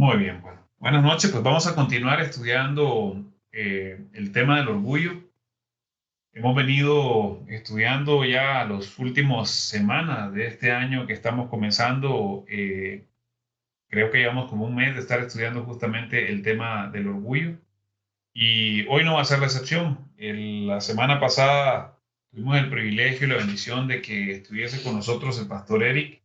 Muy bien, bueno. Buenas noches, pues vamos a continuar estudiando el tema del orgullo. Hemos venido estudiando ya las últimas semanas de este año que estamos comenzando. Creo que llevamos como un mes de estar estudiando justamente el tema del orgullo. Y hoy no va a ser la excepción. La semana pasada tuvimos el privilegio y la bendición de que estuviese con nosotros el pastor Eric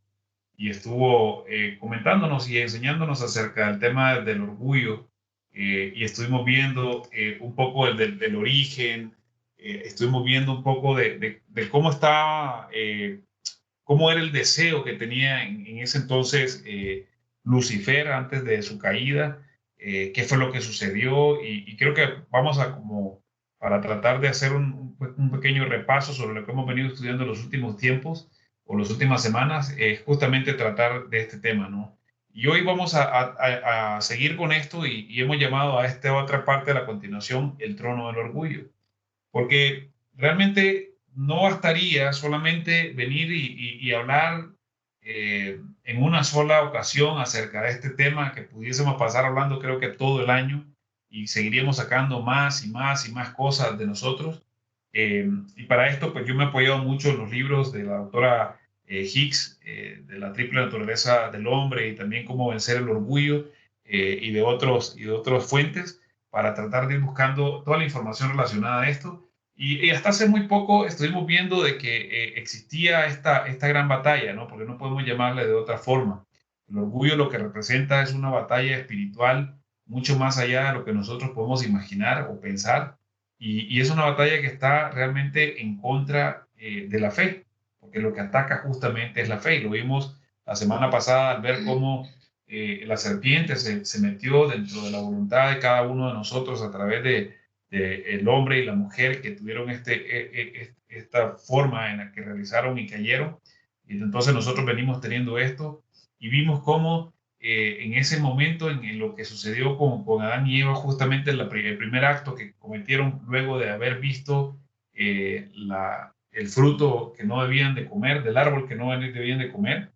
y estuvo comentándonos y enseñándonos acerca del tema del orgullo, y estuvimos viendo un poco del origen, estuvimos viendo un poco de cómo estaba, cómo era el deseo que tenía en ese entonces Lucifer antes de su caída, qué fue lo que sucedió y creo que vamos a como para tratar de hacer un pequeño repaso sobre lo que hemos venido estudiando en los últimos tiempos o las últimas semanas, justamente tratar de este tema, ¿no? Y hoy vamos a seguir con esto y hemos llamado a esta otra parte de la continuación el trono del orgullo, porque realmente no bastaría solamente venir y hablar en una sola ocasión acerca de este tema, que pudiésemos pasar hablando creo que todo el año y seguiríamos sacando más y más y más cosas de nosotros. Y para esto, pues yo me he apoyado mucho en los libros de la doctora Hicks, de la triple naturaleza del hombre y también cómo vencer el orgullo, y de otras fuentes para tratar de ir buscando toda la información relacionada a esto. Y hasta hace muy poco estuvimos viendo de que existía esta gran batalla, ¿no? Porque no podemos llamarle de otra forma. El orgullo lo que representa es una batalla espiritual mucho más allá de lo que nosotros podemos imaginar o pensar. Y es una batalla que está realmente en contra de la fe, porque lo que ataca justamente es la fe. Y lo vimos la semana pasada al ver cómo la serpiente se metió dentro de la voluntad de cada uno de nosotros a través de el hombre y la mujer que tuvieron esta forma en la que realizaron y cayeron. Y entonces nosotros venimos teniendo esto y vimos cómo en ese momento, en lo que sucedió con Adán y Eva, justamente el primer acto que cometieron luego de haber visto el fruto que no debían de comer, del árbol que no debían de comer,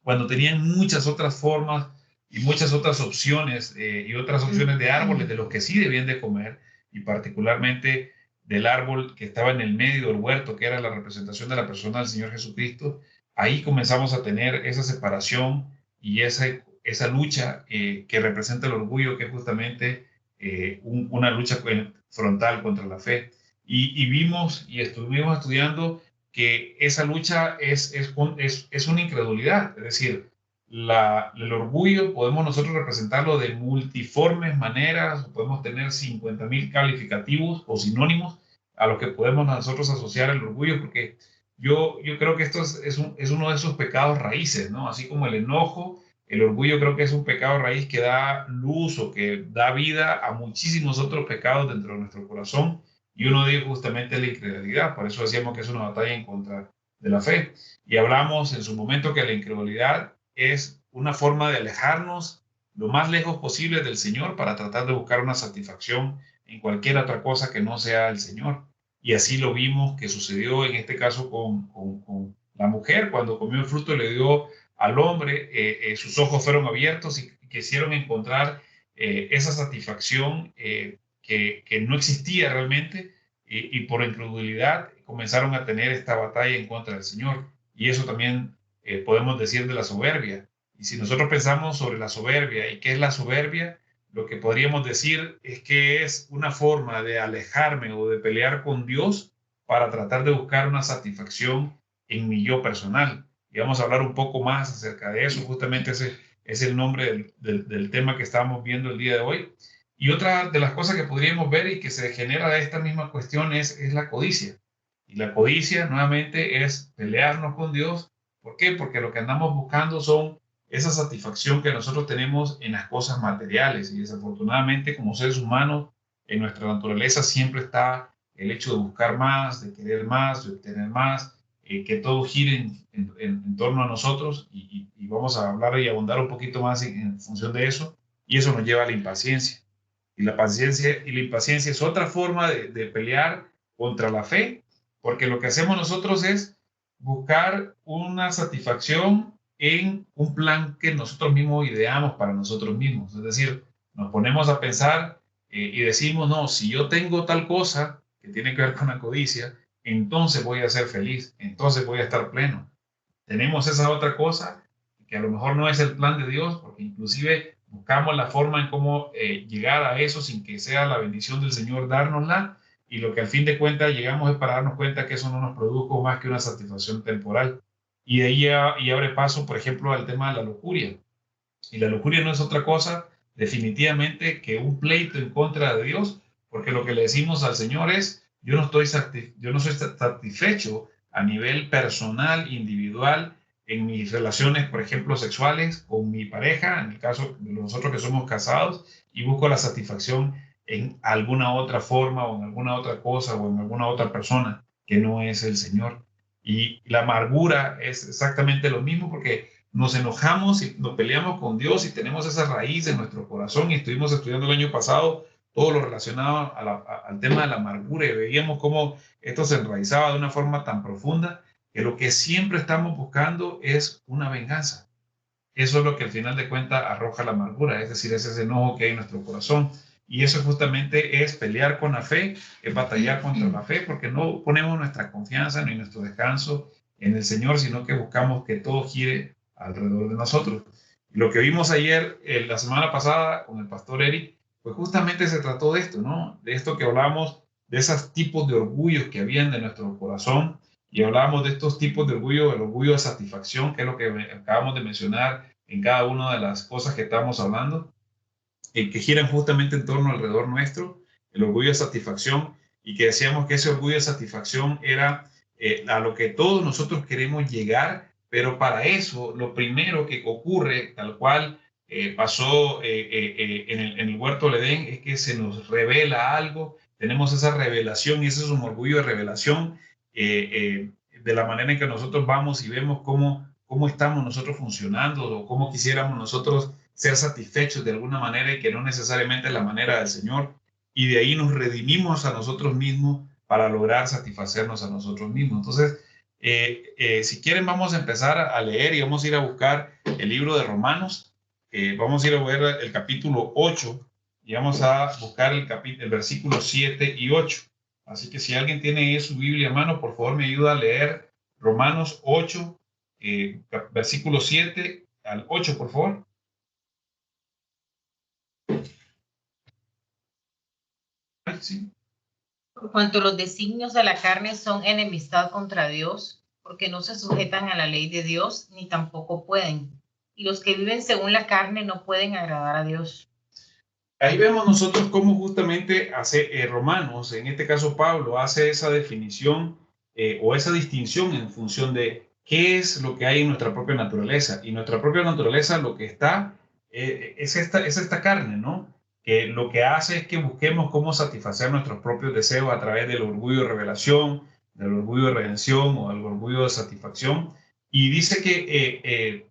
cuando tenían muchas otras formas y muchas otras opciones, y otras opciones de árboles de los que sí debían de comer, y particularmente del árbol que estaba en el medio del huerto, que era la representación de la persona del Señor Jesucristo. Ahí comenzamos a tener esa separación y esa lucha que representa el orgullo, que es justamente una lucha frontal contra la fe. Y vimos y estuvimos estudiando que esa lucha es una incredulidad, es decir, el orgullo podemos nosotros representarlo de multiformes maneras, podemos tener 50,000 calificativos o sinónimos a los que podemos nosotros asociar el orgullo, porque yo creo que esto es uno de esos pecados raíces, ¿no? Así como el enojo, el orgullo creo que es un pecado raíz que da luz o que da vida a muchísimos otros pecados dentro de nuestro corazón, y uno de ellos justamente es la incredulidad. Por eso decíamos que es una batalla en contra de la fe. Y hablamos en su momento que la incredulidad es una forma de alejarnos lo más lejos posible del Señor para tratar de buscar una satisfacción en cualquier otra cosa que no sea el Señor. Y así lo vimos que sucedió en este caso con la mujer. Cuando comió el fruto le dio al hombre, sus ojos fueron abiertos y quisieron encontrar esa satisfacción que no existía realmente, y por incredulidad comenzaron a tener esta batalla en contra del Señor. Y eso también podemos decir de la soberbia. Y si nosotros pensamos sobre la soberbia y qué es la soberbia, lo que podríamos decir es que es una forma de alejarme o de pelear con Dios para tratar de buscar una satisfacción en mi yo personal. Y vamos a hablar un poco más acerca de eso. Justamente ese es el nombre del tema que estamos viendo el día de hoy. Y otra de las cosas que podríamos ver y que se genera de esta misma cuestión es la codicia. Y la codicia nuevamente es pelearnos con Dios. ¿Por qué? Porque lo que andamos buscando son esa satisfacción que nosotros tenemos en las cosas materiales. Y desafortunadamente, como seres humanos, en nuestra naturaleza siempre está el hecho de buscar más, de querer más, de obtener más, que todo gire en torno a nosotros. Y vamos a hablar y abundar un poquito más en función de eso. Y eso nos lleva a la impaciencia. Y la impaciencia es otra forma de pelear contra la fe, porque lo que hacemos nosotros es buscar una satisfacción en un plan que nosotros mismos ideamos para nosotros mismos. Es decir, nos ponemos a pensar y decimos, no, si yo tengo tal cosa que tiene que ver con la codicia, entonces voy a ser feliz, entonces voy a estar pleno. Tenemos esa otra cosa que a lo mejor no es el plan de Dios, porque inclusive buscamos la forma en cómo llegar a eso sin que sea la bendición del Señor dárnosla, y lo que al fin de cuentas llegamos es para darnos cuenta que eso no nos produjo más que una satisfacción temporal. Y de ahí y abre paso, por ejemplo, al tema de la lujuria. Y la lujuria no es otra cosa definitivamente que un pleito en contra de Dios, porque lo que le decimos al Señor es, yo no soy satisfecho a nivel personal, individual, en mis relaciones, por ejemplo, sexuales con mi pareja, en el caso de nosotros que somos casados, y busco la satisfacción en alguna otra forma o en alguna otra cosa o en alguna otra persona que no es el Señor. Y la amargura es exactamente lo mismo, porque nos enojamos y nos peleamos con Dios y tenemos esa raíz en nuestro corazón, y estuvimos estudiando el año pasado todo lo relacionado al tema de la amargura, y veíamos cómo esto se enraizaba de una forma tan profunda que lo que siempre estamos buscando es una venganza. Eso es lo que al final de cuentas arroja la amargura, es decir, es ese enojo que hay en nuestro corazón. Y eso justamente es pelear con la fe, es batallar contra la fe, porque no ponemos nuestra confianza ni nuestro descanso en el Señor, sino que buscamos que todo gire alrededor de nosotros. Lo que vimos ayer, la semana pasada, con el pastor Eric, pues justamente se trató de esto, ¿no? De esto que hablamos, de esos tipos de orgullos que habían de nuestro corazón, y hablábamos de estos tipos de orgullo, el orgullo de satisfacción, que es lo que acabamos de mencionar en cada una de las cosas que estamos hablando, que giran justamente en torno alrededor nuestro, el orgullo de satisfacción, y que decíamos que ese orgullo de satisfacción era a lo que todos nosotros queremos llegar, pero para eso lo primero que ocurre, tal cual pasó en el huerto del Edén, es que se nos revela algo, tenemos esa revelación, y ese es un orgullo de revelación de la manera en que nosotros vamos y vemos cómo estamos nosotros funcionando, o cómo quisiéramos nosotros ser satisfechos de alguna manera, y que no necesariamente es la manera del Señor. Y de ahí nos redimimos a nosotros mismos para lograr satisfacernos a nosotros mismos. Entonces, si quieren, vamos a empezar a leer y vamos a ir a buscar el libro de Romanos. Vamos a ir a ver el capítulo 8 y vamos a buscar el versículo 7 y 8. Así que si alguien tiene su Biblia en mano, por favor me ayuda a leer Romanos 8, versículo 7 al 8, por favor. Sí. Por cuanto los designios de la carne son enemistad contra Dios, porque no se sujetan a la ley de Dios, ni tampoco pueden. Y los que viven según la carne no pueden agradar a Dios. Ahí vemos nosotros cómo justamente hace Romanos, en este caso Pablo, hace esa definición o esa distinción en función de qué es lo que hay en nuestra propia naturaleza. Y nuestra propia naturaleza, lo que está, es esta carne, ¿no? Que lo que hace es que busquemos cómo satisfacer nuestros propios deseos a través del orgullo de revelación, del orgullo de redención o del orgullo de satisfacción. Y dice que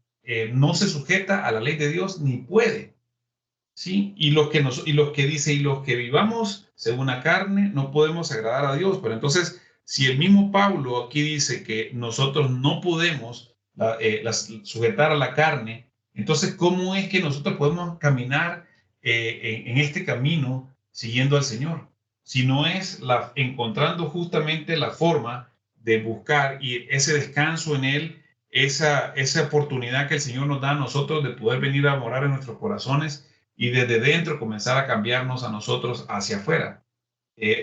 no se sujeta a la ley de Dios ni puede. ¿Sí? Y los que dice, y los que vivamos según la carne, no podemos agradar a Dios. Pero entonces, si el mismo Pablo aquí dice que nosotros no podemos sujetar a la carne, entonces, ¿cómo es que nosotros podemos caminar en este camino siguiendo al Señor? Si no es encontrando justamente la forma de buscar y ese descanso en Él, esa oportunidad que el Señor nos da a nosotros de poder venir a morar en nuestros corazones, y desde dentro comenzar a cambiarnos a nosotros hacia afuera.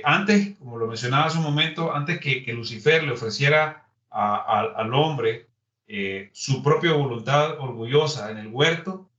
Antes, como lo mencionaba hace un momento, antes que Lucifer le ofreciera al hombre su propia voluntad orgullosa en el huerto,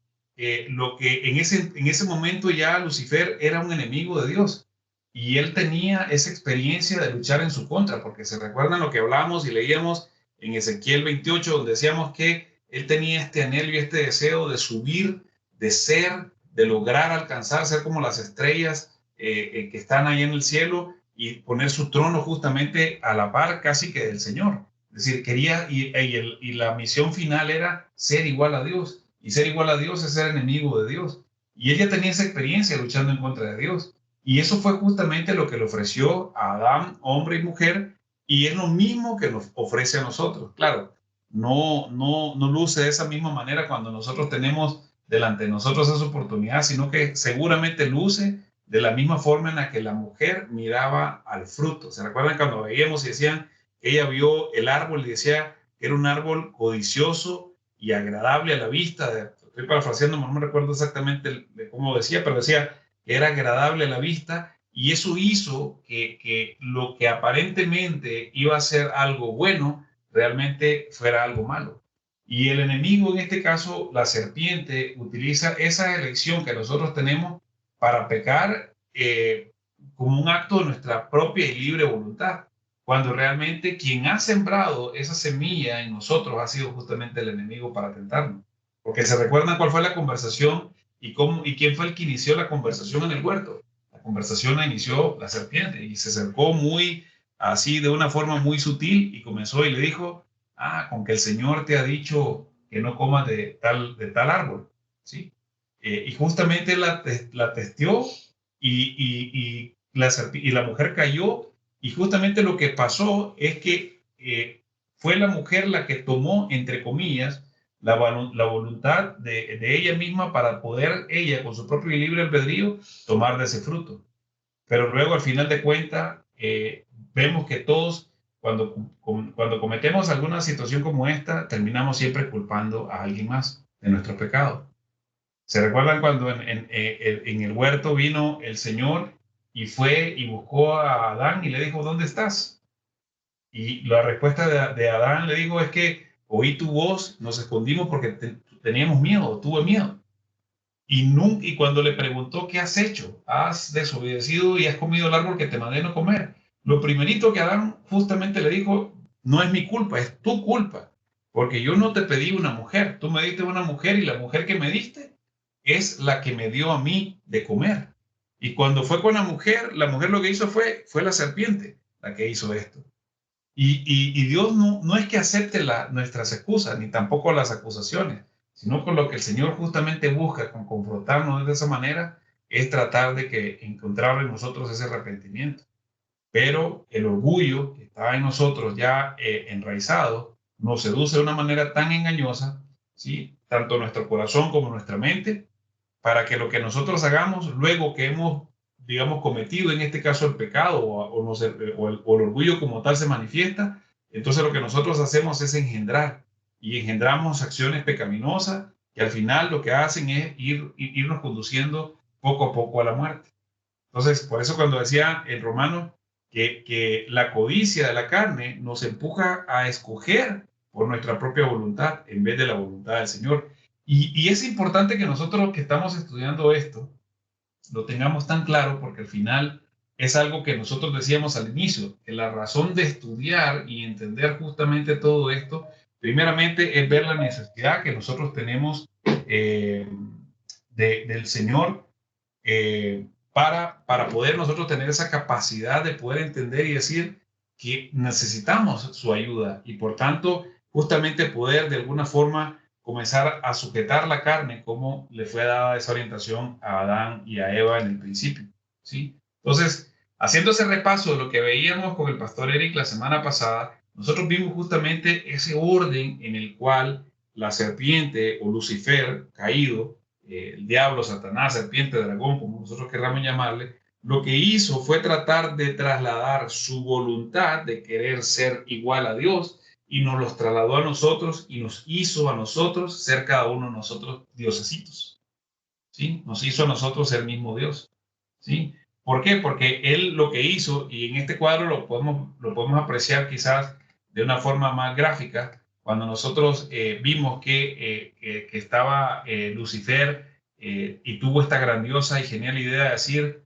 lo que en ese momento ya Lucifer era un enemigo de Dios, y él tenía esa experiencia de luchar en su contra, porque se recuerdan lo que hablábamos y leíamos en Ezequiel 28, donde decíamos que él tenía este anhelo y este deseo de subir, de ser, de lograr alcanzar, ser como las estrellas que están ahí en el cielo, y poner su trono justamente a la par casi que del Señor. Es decir, quería, y la misión final era ser igual a Dios, y ser igual a Dios es ser enemigo de Dios. Y ella tenía esa experiencia luchando en contra de Dios. Y eso fue justamente lo que le ofreció a Adán, hombre y mujer, y es lo mismo que nos ofrece a nosotros. Claro, no luce de esa misma manera cuando nosotros tenemos delante de nosotros esa oportunidad, sino que seguramente luce de la misma forma en la que la mujer miraba al fruto. ¿Se recuerdan cuando veíamos y decían que ella vio el árbol y decía que era un árbol codicioso y agradable a la vista? Estoy parafraseando, no me recuerdo exactamente cómo decía, pero decía que era agradable a la vista, y eso hizo que lo que aparentemente iba a ser algo bueno realmente fuera algo malo. Y el enemigo, en este caso la serpiente, utiliza esa elección que nosotros tenemos para pecar como un acto de nuestra propia y libre voluntad, cuando realmente quien ha sembrado esa semilla en nosotros ha sido justamente el enemigo para tentarnos. Porque se recuerdan cuál fue la conversación y quién fue el que inició la conversación en el huerto. La conversación la inició la serpiente y se acercó muy así de una forma muy sutil y comenzó y le dijo, con que el Señor te ha dicho que no comas de tal árbol, ¿sí? Y justamente la testió y la mujer cayó, y justamente lo que pasó es que fue la mujer la que tomó, entre comillas, la voluntad de ella misma para poder ella, con su propio libre albedrío, tomar de ese fruto. Pero luego, al final de cuentas, vemos que todos, cuando cometemos alguna situación como esta, terminamos siempre culpando a alguien más de nuestros pecados. ¿Se recuerdan cuando en el huerto vino el Señor y fue y buscó a Adán y le dijo, ¿dónde estás? Y la respuesta de Adán le dijo, es que oí tu voz, nos escondimos porque teníamos miedo, tuve miedo. Y cuando le preguntó, ¿qué has hecho? Has desobedecido y has comido el árbol que te mandé no comer. Lo primerito que Adán justamente le dijo, no es mi culpa, es tu culpa, porque yo no te pedí una mujer, tú me diste una mujer y la mujer que me diste es la que me dio a mí de comer. Y cuando fue con la mujer lo que hizo fue la serpiente la que hizo esto. Y Dios no es que acepte nuestras excusas, ni tampoco las acusaciones, sino con lo que el Señor justamente busca con confrontarnos de esa manera, es tratar de que encontrar en nosotros ese arrepentimiento. Pero el orgullo que está en nosotros ya enraizado, nos seduce de una manera tan engañosa, ¿sí? Tanto nuestro corazón como nuestra mente, para que lo que nosotros hagamos luego que hemos, digamos, cometido, en este caso el pecado o el orgullo como tal se manifiesta, entonces lo que nosotros hacemos es engendrar y engendramos acciones pecaminosas que al final lo que hacen es irnos conduciendo poco a poco a la muerte. Entonces, por eso cuando decía el romano que la codicia de la carne nos empuja a escoger por nuestra propia voluntad en vez de la voluntad del Señor. Y es importante que nosotros que estamos estudiando esto lo tengamos tan claro, porque al final es algo que nosotros decíamos al inicio, que la razón de estudiar y entender justamente todo esto, primeramente es ver la necesidad que nosotros tenemos del Señor para poder nosotros tener esa capacidad de poder entender y decir que necesitamos su ayuda y por tanto justamente poder de alguna forma comenzar a sujetar la carne como le fue dada esa orientación a Adán y a Eva en el principio, ¿sí? Entonces, haciendo ese repaso de lo que veíamos con el pastor Eric la semana pasada, nosotros vimos justamente ese orden en el cual la serpiente o Lucifer caído, el diablo, Satanás, serpiente, dragón, como nosotros queramos llamarle, lo que hizo fue tratar de trasladar su voluntad de querer ser igual a Dios y nos los trasladó a nosotros y nos hizo a nosotros ser cada uno de nosotros diosesitos, ¿sí? Nos hizo a nosotros el mismo Dios, ¿sí? ¿Por qué? Porque él lo que hizo, y en este cuadro lo podemos apreciar quizás de una forma más gráfica, cuando nosotros vimos que estaba Lucifer y tuvo esta grandiosa y genial idea de decir,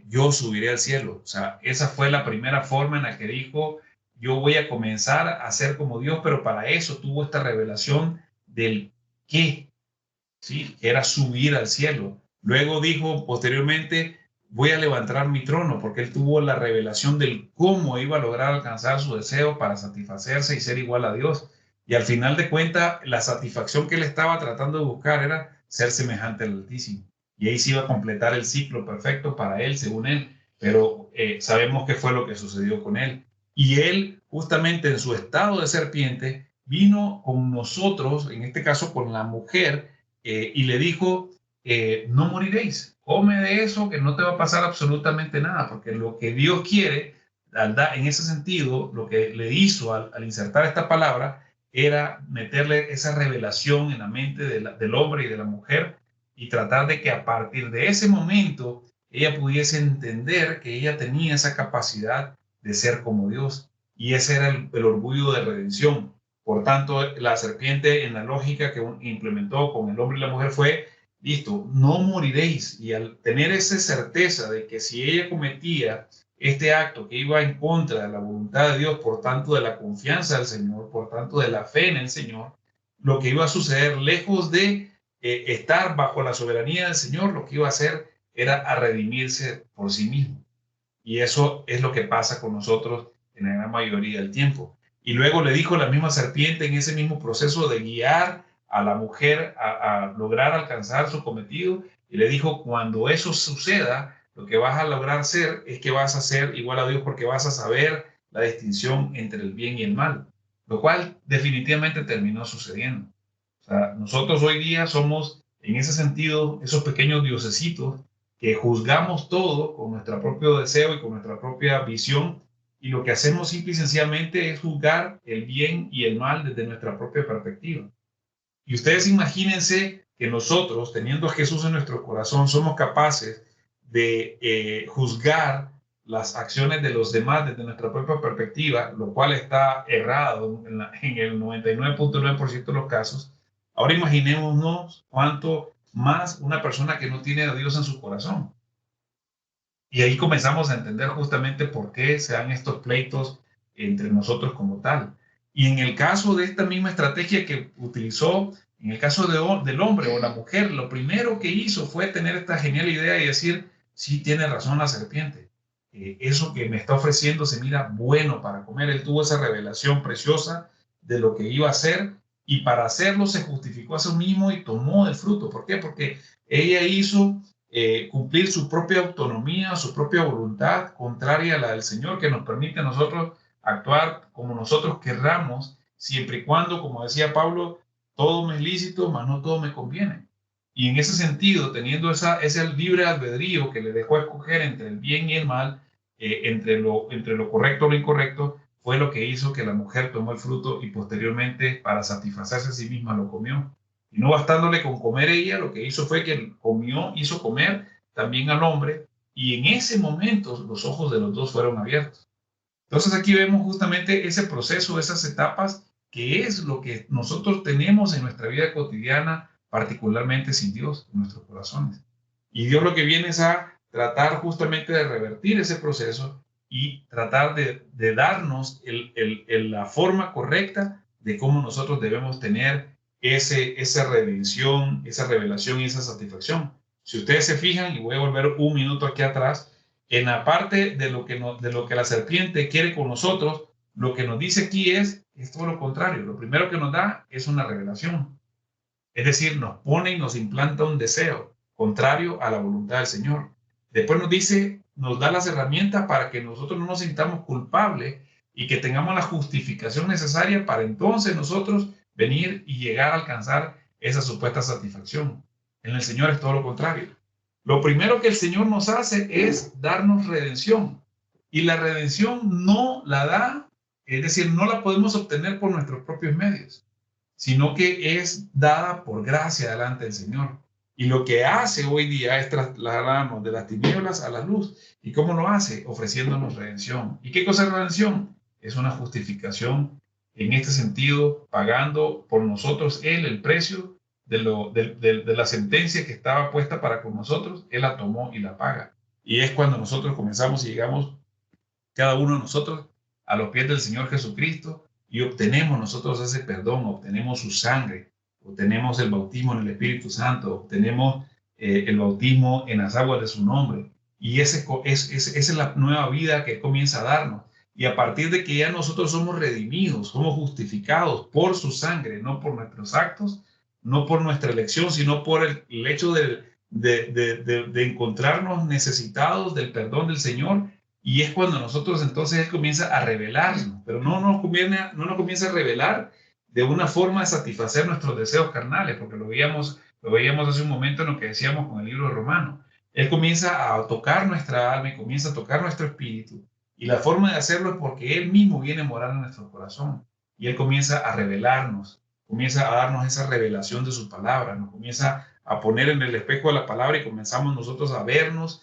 yo subiré al cielo. O sea, esa fue la primera forma en la que dijo, yo voy a comenzar a ser como Dios, pero para eso tuvo esta revelación del qué, ¿sí? Que era subir al cielo. Luego dijo posteriormente, voy a levantar mi trono, porque él tuvo la revelación del cómo iba a lograr alcanzar su deseo para satisfacerse y ser igual a Dios. Y al final de cuentas, la satisfacción que él estaba tratando de buscar era ser semejante al Altísimo. Y ahí se iba a completar el ciclo perfecto para él, según él. Pero sabemos qué fue lo que sucedió con él. Y él, justamente en su estado de serpiente, vino con nosotros, en este caso con la mujer, y le dijo, no moriréis, come de eso que no te va a pasar absolutamente nada, porque lo que Dios quiere, en ese sentido, lo que le hizo al insertar esta palabra, era meterle esa revelación en la mente del hombre y de la mujer y tratar de que a partir de ese momento ella pudiese entender que ella tenía esa capacidad de ser como Dios. Y ese era el orgullo de redención. Por tanto, la serpiente, en la lógica que implementó con el hombre y la mujer, fue, listo, no moriréis. Y al tener esa certeza de que si ella cometía este acto que iba en contra de la voluntad de Dios, por tanto de la confianza del Señor, por tanto de la fe en el Señor, lo que iba a suceder, lejos de estar bajo la soberanía del Señor, lo que iba a hacer era a redimirse por sí mismo. Y eso es lo que pasa con nosotros en la gran mayoría del tiempo. Y luego le dijo la misma serpiente en ese mismo proceso de guiar a la mujer a lograr alcanzar su cometido, y le dijo, cuando eso suceda, lo que vas a lograr ser es que vas a ser igual a Dios, porque vas a saber la distinción entre el bien y el mal, lo cual definitivamente terminó sucediendo. O sea, nosotros hoy día somos, en ese sentido, esos pequeños diosesitos que juzgamos todo con nuestro propio deseo y con nuestra propia visión, y lo que hacemos simple y sencillamente es juzgar el bien y el mal desde nuestra propia perspectiva. Y ustedes imagínense que nosotros, teniendo a Jesús en nuestro corazón, somos capaces de juzgar las acciones de los demás desde nuestra propia perspectiva, lo cual está errado en el 99.9% de los casos. Ahora imaginémonos cuánto más una persona que no tiene a Dios en su corazón. Y ahí comenzamos a entender justamente por qué se dan estos pleitos entre nosotros como tal. Y en el caso de esta misma estrategia que utilizó, en el caso del hombre o la mujer, lo primero que hizo fue tener esta genial idea y decir, sí, tiene razón la serpiente. Eso que me está ofreciendo se mira bueno para comer. Él tuvo esa revelación preciosa de lo que iba a hacer, y para hacerlo se justificó a sí mismo y tomó el fruto. ¿Por qué? Porque ella hizo cumplir su propia autonomía, su propia voluntad, contraria a la del Señor, que nos permite a nosotros actuar como nosotros querramos, siempre y cuando, como decía Pablo, todo me es lícito, mas no todo me conviene. Y en ese sentido, teniendo ese libre albedrío que le dejó escoger entre el bien y el mal, entre lo correcto o lo incorrecto, fue lo que hizo que la mujer tomó el fruto y posteriormente, para satisfacerse a sí misma, lo comió. Y no bastándole con comer ella, lo que hizo fue que hizo comer también al hombre, y en ese momento los ojos de los dos fueron abiertos. Entonces aquí vemos justamente ese proceso, esas etapas, que es lo que nosotros tenemos en nuestra vida cotidiana, particularmente sin Dios en nuestros corazones. Y Dios lo que viene es a tratar justamente de revertir ese proceso y tratar de darnos la forma correcta de cómo nosotros debemos tener esa redención, esa revelación y esa satisfacción. Si ustedes se fijan, y voy a volver un minuto aquí atrás, en la parte de lo que la serpiente quiere con nosotros, lo que nos dice aquí es todo lo contrario. Lo primero que nos da es una revelación. Es decir, nos pone y nos implanta un deseo contrario a la voluntad del Señor. Después nos dice, nos da las herramientas para que nosotros no nos sintamos culpables y que tengamos la justificación necesaria para entonces nosotros venir y llegar a alcanzar esa supuesta satisfacción. En el Señor es todo lo contrario. Lo primero que el Señor nos hace es darnos redención. Y la redención no la da, es decir, no la podemos obtener por nuestros propios medios, sino que es dada por gracia delante del Señor. Y lo que hace hoy día es trasladarnos de las tinieblas a la luz. ¿Y cómo lo hace? Ofreciéndonos redención. ¿Y qué cosa es redención? Es una justificación en este sentido, pagando por nosotros Él el precio de la sentencia que estaba puesta para con nosotros. Él la tomó y la paga. Y es cuando nosotros comenzamos y llegamos, cada uno de nosotros, a los pies del Señor Jesucristo, y obtenemos nosotros ese perdón, obtenemos su sangre, obtenemos el bautismo en el Espíritu Santo, obtenemos el bautismo en las aguas de su nombre. Y esa es la nueva vida que comienza a darnos. Y a partir de que ya nosotros somos redimidos, somos justificados por su sangre, no por nuestros actos, no por nuestra elección, sino por el hecho de encontrarnos necesitados del perdón del Señor. Y es cuando nosotros entonces Él comienza a revelarnos, pero no nos comienza a revelar de una forma de satisfacer nuestros deseos carnales, porque lo veíamos hace un momento en lo que decíamos con el libro de Romanos. Él comienza a tocar nuestra alma y comienza a tocar nuestro espíritu. Y la forma de hacerlo es porque Él mismo viene a morar en nuestro corazón. Y Él comienza a revelarnos, comienza a darnos esa revelación de su palabra, nos comienza a poner en el espejo de la palabra y comenzamos nosotros a vernos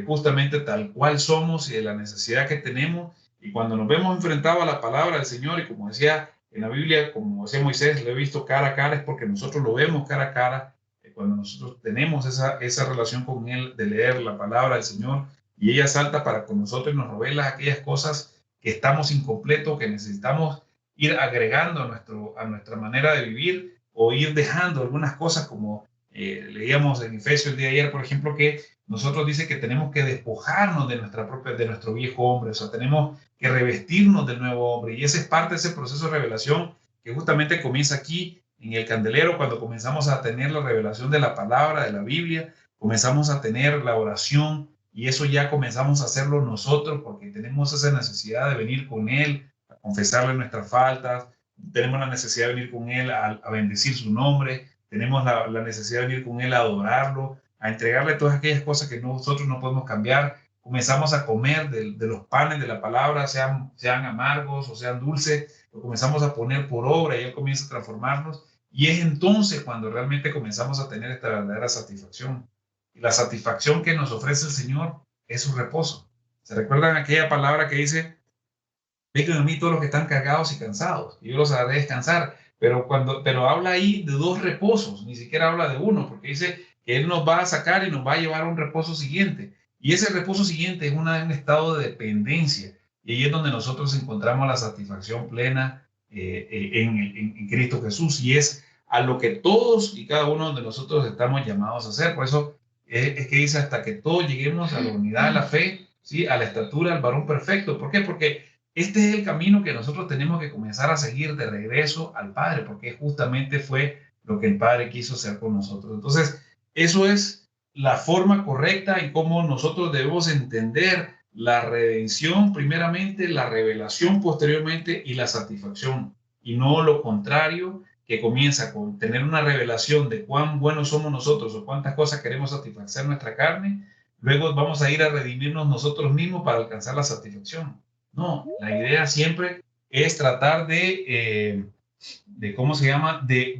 justamente tal cual somos y de la necesidad que tenemos. Y cuando nos vemos enfrentados a la palabra del Señor, y como decía en la Biblia, como decía Moisés, lo he visto cara a cara, es porque nosotros lo vemos cara a cara. Cuando nosotros tenemos esa relación con Él, de leer la palabra del Señor, y ella salta para con nosotros y nos revela aquellas cosas que estamos incompletos, que necesitamos ir agregando a nuestra manera de vivir, o ir dejando algunas cosas, como leíamos en Efesios el día de ayer, por ejemplo, que nosotros dice que tenemos que despojarnos de nuestro viejo hombre, o sea, tenemos que revestirnos del nuevo hombre, y ese es parte de ese proceso de revelación que justamente comienza aquí en el candelero, cuando comenzamos a tener la revelación de la palabra, de la Biblia, comenzamos a tener la oración, y eso ya comenzamos a hacerlo nosotros, porque tenemos esa necesidad de venir con Él, a confesarle nuestras faltas, tenemos la necesidad de venir con Él a bendecir su nombre, tenemos la necesidad de venir con Él a adorarlo, a entregarle todas aquellas cosas que nosotros no podemos cambiar. Comenzamos a comer de los panes de la palabra, sean amargos o sean dulces, lo comenzamos a poner por obra y Él comienza a transformarnos. Y es entonces cuando realmente comenzamos a tener esta verdadera satisfacción. Y la satisfacción que nos ofrece el Señor es su reposo. ¿Se recuerdan aquella palabra que dice: vengan a mí todos los que están cargados y cansados, y yo los haré descansar? Pero habla ahí de dos reposos, ni siquiera habla de uno, porque dice que Él nos va a sacar y nos va a llevar a un reposo siguiente. Y ese reposo siguiente es un estado de dependencia. Y ahí es donde nosotros encontramos la satisfacción plena en Cristo Jesús. Y es a lo que todos y cada uno de nosotros estamos llamados a hacer. Por eso es que dice: hasta que todos lleguemos a la unidad de la fe, ¿sí? A la estatura del varón perfecto. ¿Por qué? Porque este es el camino que nosotros tenemos que comenzar a seguir de regreso al Padre, porque justamente fue lo que el Padre quiso hacer con nosotros. Entonces, eso es la forma correcta en cómo nosotros debemos entender la redención primeramente, la revelación posteriormente y la satisfacción, y no lo contrario, que comienza con tener una revelación de cuán buenos somos nosotros o cuántas cosas queremos satisfacer nuestra carne. Luego vamos a ir a redimirnos nosotros mismos para alcanzar la satisfacción. No, la idea siempre es tratar ¿cómo se llama? De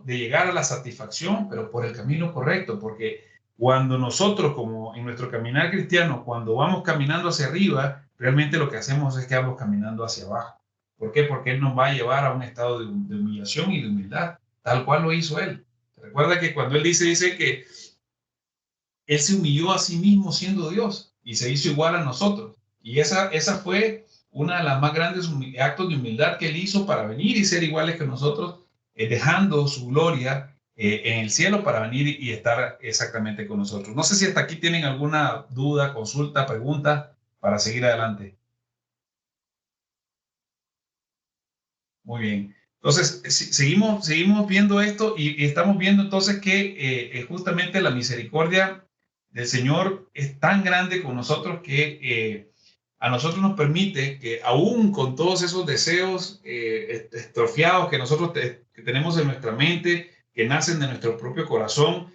llegar a la satisfacción, pero por el camino correcto, porque cuando nosotros, como en nuestro caminar cristiano, cuando vamos caminando hacia arriba, realmente lo que hacemos es que vamos caminando hacia abajo. ¿Por qué? Porque Él nos va a llevar a un estado de humillación y de humildad, tal cual lo hizo Él. Recuerda que cuando Él dice que Él se humilló a sí mismo siendo Dios y se hizo igual a nosotros. Y esa fue una de las más grandes actos de humildad que Él hizo para venir y ser iguales que nosotros, dejando su gloria en el cielo para venir y estar exactamente con nosotros. No sé si hasta aquí tienen alguna duda, consulta, pregunta para seguir adelante. Muy bien. Entonces, seguimos viendo esto y estamos viendo entonces que justamente la misericordia del Señor es tan grande con nosotros que a nosotros nos permite que aún con todos esos deseos estrofiados que nosotros que tenemos en nuestra mente, que nacen de nuestro propio corazón,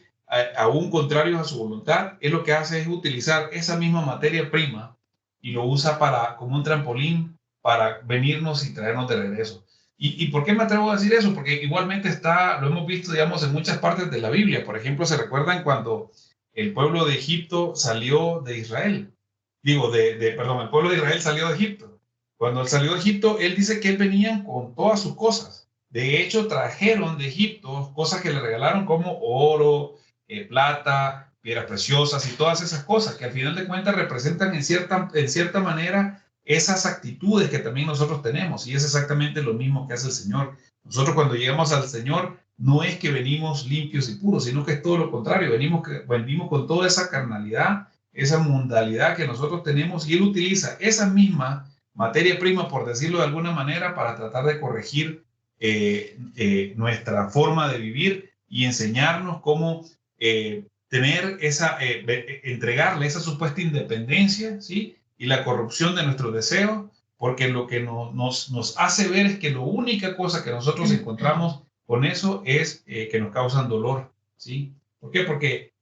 aún contrarios a su voluntad, Él lo que hace es utilizar esa misma materia prima y lo usa como un trampolín para venirnos y traernos de regreso. ¿Y por qué me atrevo a decir eso? Porque igualmente lo hemos visto, digamos, en muchas partes de la Biblia. Por ejemplo, ¿se recuerdan cuando el pueblo de Egipto salió de Israel? Perdón, el pueblo de Israel salió de Egipto. Cuando él salió de Egipto, él dice que él venía con todas sus cosas. De hecho, trajeron de Egipto cosas que le regalaron como oro, plata, piedras preciosas y todas esas cosas que al final de cuentas representan en cierta manera esas actitudes que también nosotros tenemos, y es exactamente lo mismo que hace el Señor. Nosotros cuando llegamos al Señor no es que venimos limpios y puros, sino que es todo lo contrario, venimos con toda esa carnalidad, esa mundalidad que nosotros tenemos, y Él utiliza esa misma materia prima, por decirlo de alguna manera, para tratar de corregir nuestra forma de vivir y enseñarnos cómo entregarle esa supuesta independencia, ¿sí? Y la corrupción de nuestros deseos porque lo que nos hace ver es que la única cosa que nosotros encontramos con eso es que nos causan dolor, ¿sí? ¿Por qué? Porque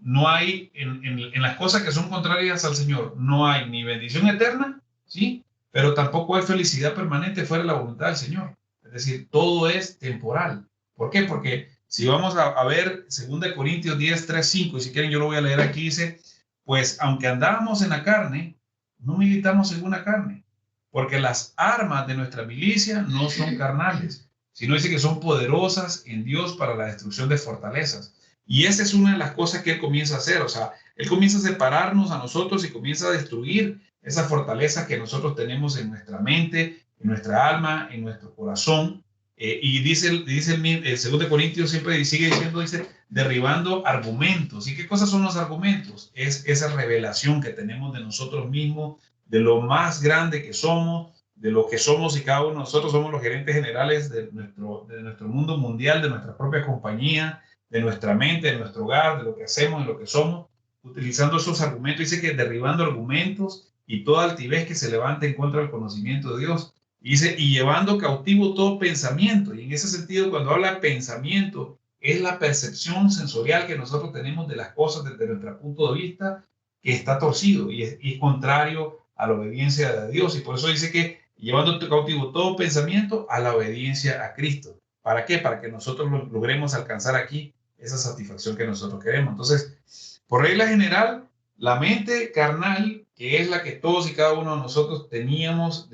no hay, en las cosas que son contrarias al Señor, no hay ni bendición eterna, ¿sí? Pero tampoco hay felicidad permanente fuera de la voluntad del Señor. Es decir, todo es temporal. ¿Por qué? Porque si vamos a ver 2 Corintios 10, 3, 5, y si quieren yo lo voy a leer aquí, dice, pues aunque andábamos en la carne, no militamos según la carne, porque las armas de nuestra milicia no son carnales, sino dice que son poderosas en Dios para la destrucción de fortalezas. Y esa es una de las cosas que Él comienza a hacer, o sea, Él comienza a separarnos a nosotros y comienza a destruir esa fortaleza que nosotros tenemos en nuestra mente, en nuestra alma, en nuestro corazón. Y dice el 2 Corintios siempre sigue diciendo, dice, derribando argumentos. ¿Y qué cosas son los argumentos? Es esa revelación que tenemos de nosotros mismos, de lo más grande que somos, de lo que somos, y cada uno de nosotros somos los gerentes generales de nuestro mundo mundial, de nuestra propia compañía, de nuestra mente, de nuestro hogar, de lo que hacemos, de lo que somos, utilizando esos argumentos. Dice que derribando argumentos y toda altivez que se levante en contra del conocimiento de Dios. Dice, y llevando cautivo todo pensamiento. Y en ese sentido, cuando habla de pensamiento, es la percepción sensorial que nosotros tenemos de las cosas desde nuestro punto de vista, que está torcido y es contrario a la obediencia de Dios. Y por eso dice que llevando cautivo todo pensamiento a la obediencia a Cristo. ¿Para qué? Para que nosotros logremos alcanzar aquí esa satisfacción que nosotros queremos. Entonces, por regla general, la mente carnal, que es la que todos y cada uno de nosotros teníamos,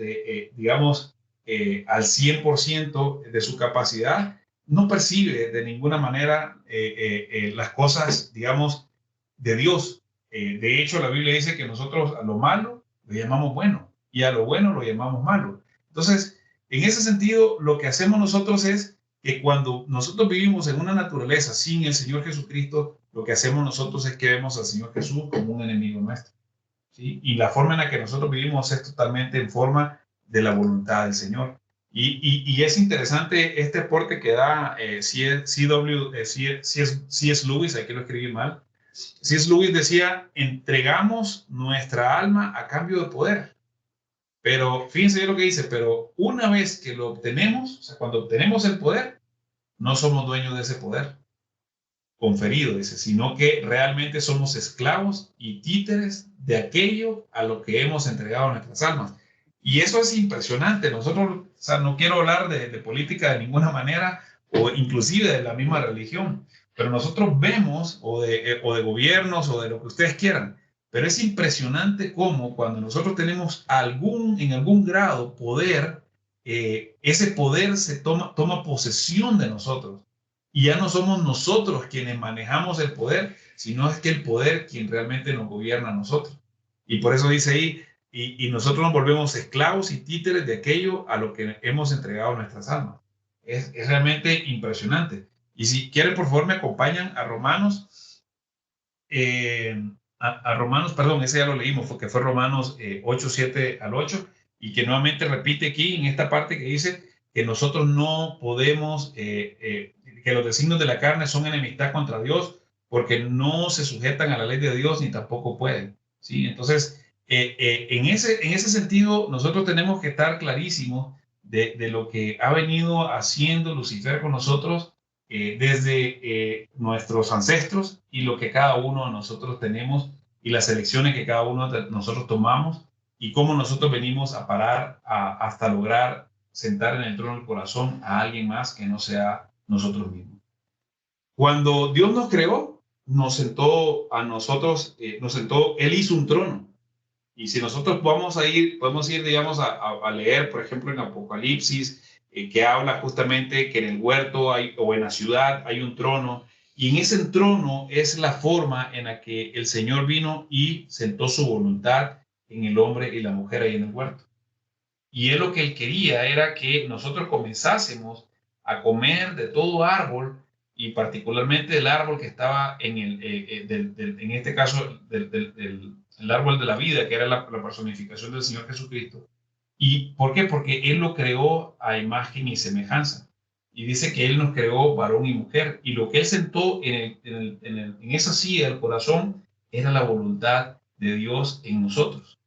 digamos, al 100% de su capacidad, no percibe de ninguna manera las cosas, digamos, de Dios. De hecho, la Biblia dice que nosotros a lo malo lo llamamos bueno y a lo bueno lo llamamos malo. Entonces, en ese sentido, lo que hacemos nosotros es que cuando nosotros vivimos en una naturaleza sin el Señor Jesucristo, lo que hacemos nosotros es que vemos al Señor Jesús como un enemigo nuestro, ¿sí? Y la forma en la que nosotros vivimos es totalmente en forma de la voluntad del Señor. Y es interesante este aporte que da C.S. Lewis, aquí lo escribí mal. C.S. Lewis decía, entregamos nuestra alma a cambio de poder. Pero fíjense lo que dice, pero una vez que lo obtenemos, o sea, cuando obtenemos el poder, no somos dueños de ese poder conferido, dice, sino que realmente somos esclavos y títeres de aquello a lo que hemos entregado nuestras almas. Y eso es impresionante. Nosotros, o sea, no quiero hablar de política de ninguna manera, o inclusive de la misma religión, pero nosotros vemos, o de gobiernos, o de lo que ustedes quieran, pero es impresionante cómo cuando nosotros tenemos en algún grado poder, ese poder toma posesión de nosotros. Y ya no somos nosotros quienes manejamos el poder, sino es que el poder quien realmente nos gobierna a nosotros. Y por eso dice ahí, y nosotros nos volvemos esclavos y títeres de aquello a lo que hemos entregado nuestras almas. Es realmente impresionante. Y si quieren, por favor, me acompañan a Romanos, Romanos, perdón, ese ya lo leímos, porque fue Romanos 8, 7 al 8, y que nuevamente repite aquí en esta parte que dice que nosotros no podemos, que los designios de la carne son enemistad contra Dios, porque no se sujetan a la ley de Dios ni tampoco pueden, ¿sí? Entonces, en ese sentido, nosotros tenemos que estar clarísimos de lo que ha venido haciendo Lucifer con nosotros desde nuestros ancestros, y lo que cada uno de nosotros tenemos y las elecciones que cada uno de nosotros tomamos, y cómo nosotros venimos a parar hasta lograr sentar en el trono del corazón a alguien más que no sea nosotros mismos. Cuando Dios nos creó, nos sentó a nosotros, Él hizo un trono. Y si nosotros podemos ir, digamos, a leer, por ejemplo, en Apocalipsis, que habla justamente que en el huerto o en la ciudad hay un trono, y en ese trono es la forma en la que el Señor vino y sentó su voluntad en el hombre y la mujer ahí en el huerto. Y él lo que él quería era que nosotros comenzásemos a comer de todo árbol, y particularmente del árbol que estaba en este caso, el árbol de la vida, que era la personificación del Señor Jesucristo. ¿Y por qué? Porque Él lo creó a imagen y semejanza. Y dice que Él nos creó varón y mujer. Y lo que Él sentó en esa silla del corazón era la voluntad de Dios en nosotros.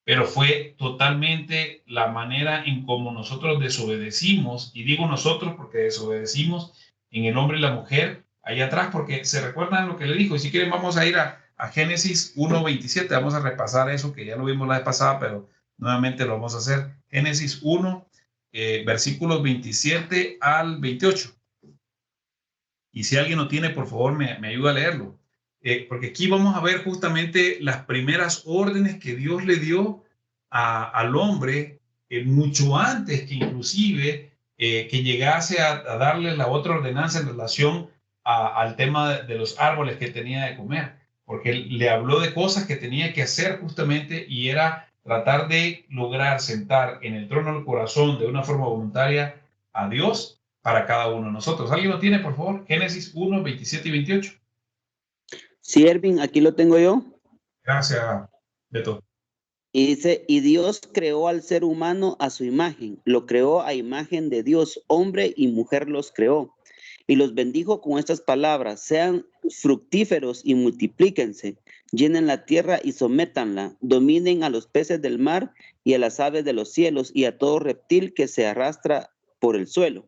pero fue totalmente la manera en cómo nosotros desobedecimos, y digo nosotros porque desobedecimos en el hombre y la mujer, ahí atrás, porque se recuerdan lo que le dijo, y si quieren vamos a ir a Génesis 1:27, vamos a repasar eso que ya lo vimos la vez pasada, pero nuevamente lo vamos a hacer. Génesis 1, versículos 27 al 28. Y si alguien lo tiene, por favor, me ayuda a leerlo. Porque aquí vamos a ver justamente las primeras órdenes que Dios le dio al hombre, mucho antes que inclusive que llegase a darle la otra ordenanza en relación al tema de los árboles que tenía de comer. Porque él le habló de cosas que tenía que hacer justamente, y era tratar de lograr sentar en el trono del corazón de una forma voluntaria a Dios para cada uno de nosotros. ¿Alguien lo tiene, por favor? Génesis 1, 27 y 28. Sí, Ervin, aquí lo tengo yo. Gracias, Beto. Y dice, y Dios creó al ser humano a su imagen, lo creó a imagen de Dios, hombre y mujer los creó. Y los bendijo con estas palabras: sean fructíferos y multiplíquense, llenen la tierra y sométanla, dominen a los peces del mar y a las aves de los cielos y a todo reptil que se arrastra por el suelo.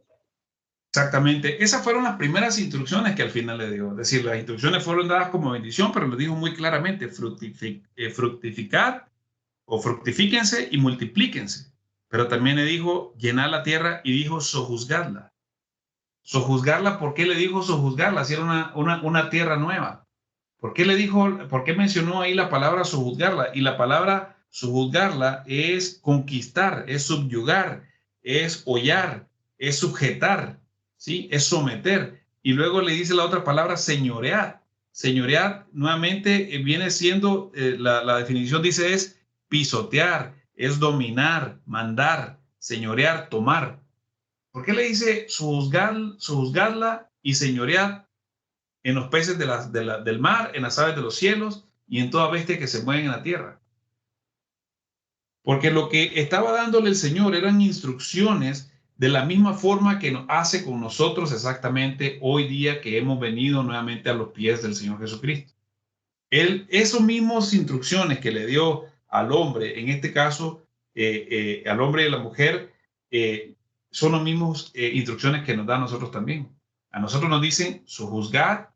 Exactamente. Esas fueron las primeras instrucciones que al final le dio. Es decir, las instrucciones fueron dadas como bendición, pero le dijo muy claramente: fructificad o fructifíquense y multiplíquense. Pero también le dijo: llenad la tierra, y dijo: sojuzgadla. Sojuzgarla, ¿por qué le dijo sojuzgarla? Si era una tierra nueva. ¿Por qué le dijo, por qué mencionó ahí la palabra sojuzgarla? Y la palabra sojuzgarla es conquistar, es subyugar, es hollar, es sujetar, ¿sí? Es someter. Y luego le dice la otra palabra, señorear. Señorear nuevamente viene siendo, la definición dice es pisotear, es dominar, mandar, señorear, tomar. ¿Por qué le dice sojuzgarla y señorear en los peces del mar, en las aves de los cielos y en toda bestia que se mueve en la tierra? Porque lo que estaba dándole el Señor eran instrucciones de la misma forma que nos hace con nosotros exactamente hoy día que hemos venido nuevamente a los pies del Señor Jesucristo. Esos mismos instrucciones que le dio al hombre, en este caso, al hombre y a la mujer, son los mismos instrucciones que nos da a nosotros también. A nosotros nos dicen sojuzgar,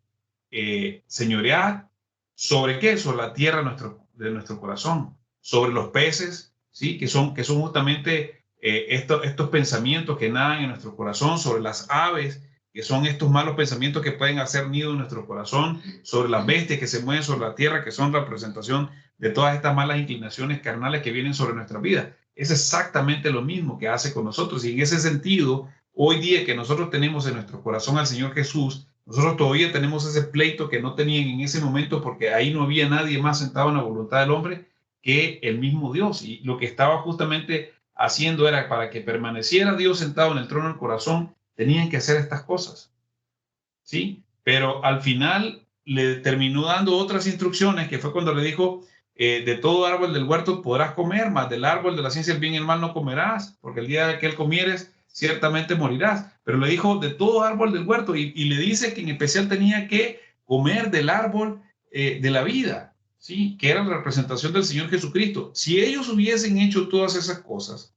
señorear, ¿sobre qué? Sobre la tierra de nuestro corazón, sobre los peces, ¿sí? Que son justamente estos pensamientos que nadan en nuestro corazón, sobre las aves, que son estos malos pensamientos que pueden hacer nido en nuestro corazón, sobre las bestias que se mueven sobre la tierra, que son representación de todas estas malas inclinaciones carnales que vienen sobre nuestra vida. Es exactamente lo mismo que hace con nosotros, y en ese sentido, hoy día que nosotros tenemos en nuestro corazón al Señor Jesús, nosotros todavía tenemos ese pleito que no tenían en ese momento, porque ahí no había nadie más sentado en la voluntad del hombre que el mismo Dios. Y lo que estaba justamente haciendo era, para que permaneciera Dios sentado en el trono del corazón, tenían que hacer estas cosas, ¿sí? Pero al final le terminó dando otras instrucciones, que fue cuando le dijo, de todo árbol del huerto podrás comer, mas del árbol de la ciencia del bien y el mal no comerás, porque el día que él comieres, ciertamente morirás. Pero le dijo de todo árbol del huerto, y le dice que en especial tenía que comer del árbol de la vida, ¿sí? Que era la representación del Señor Jesucristo. Si ellos hubiesen hecho todas esas cosas,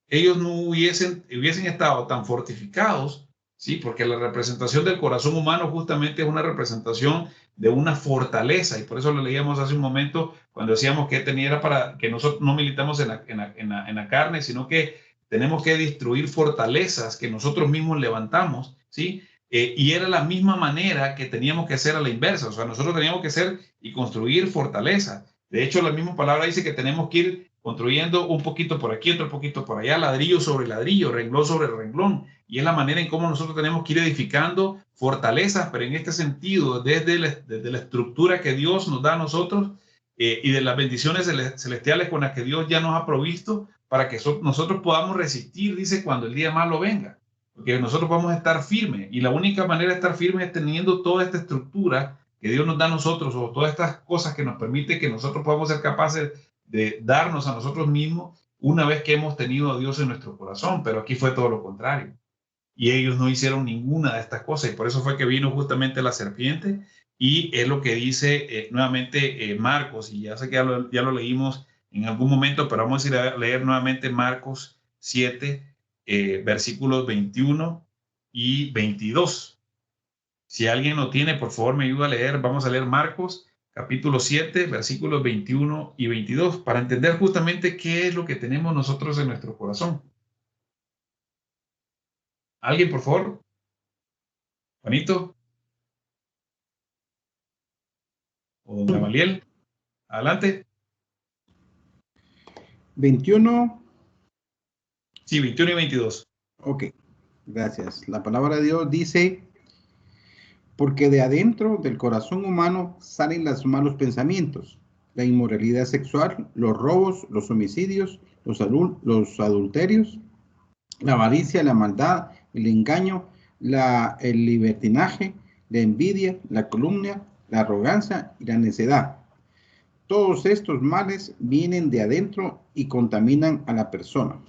ellos no hubiesen estado tan fortificados, ¿sí? Porque la representación del corazón humano justamente es una representación de una fortaleza, y por eso lo leíamos hace un momento cuando decíamos que tenía para que nosotros no militamos en la carne, sino que tenemos que destruir fortalezas que nosotros mismos levantamos, ¿sí? Y era la misma manera que teníamos que hacer a la inversa, o sea, nosotros teníamos que hacer y construir fortaleza. De hecho, la misma palabra dice que tenemos que ir construyendo un poquito por aquí, otro poquito por allá, ladrillo sobre ladrillo, renglón sobre renglón. Y es la manera en cómo nosotros tenemos que ir edificando fortalezas, pero en este sentido, desde la estructura que Dios nos da a nosotros, y de las bendiciones celestiales con las que Dios ya nos ha provisto, para que nosotros podamos resistir, dice, cuando el día malo venga. Porque nosotros vamos a estar firmes, y la única manera de estar firmes es teniendo toda esta estructura que Dios nos da a nosotros, o todas estas cosas que nos permite que nosotros podamos ser capaces de darnos a nosotros mismos una vez que hemos tenido a Dios en nuestro corazón. Pero aquí fue todo lo contrario, y ellos no hicieron ninguna de estas cosas, y por eso fue que vino justamente la serpiente. Y es lo que dice nuevamente Marcos, y ya sé que ya lo leímos en algún momento, pero vamos a ir a leer nuevamente Marcos 7, versículos 21 y 22. Si alguien lo tiene, por favor me ayuda a leer. Vamos a leer Marcos capítulo 7, versículos 21 y 22, para entender justamente qué es lo que tenemos nosotros en nuestro corazón. ¿Alguien, por favor? Juanito. O don Gamaliel. Adelante. 21. Sí, 21 y 22. Ok, gracias. La palabra de Dios dice, porque de adentro del corazón humano salen los malos pensamientos, la inmoralidad sexual, los robos, los homicidios, los adulterios, la avaricia, la maldad, el engaño, el libertinaje, la envidia, la calumnia, la arrogancia y la necedad. Todos estos males vienen de adentro y contaminan a la persona.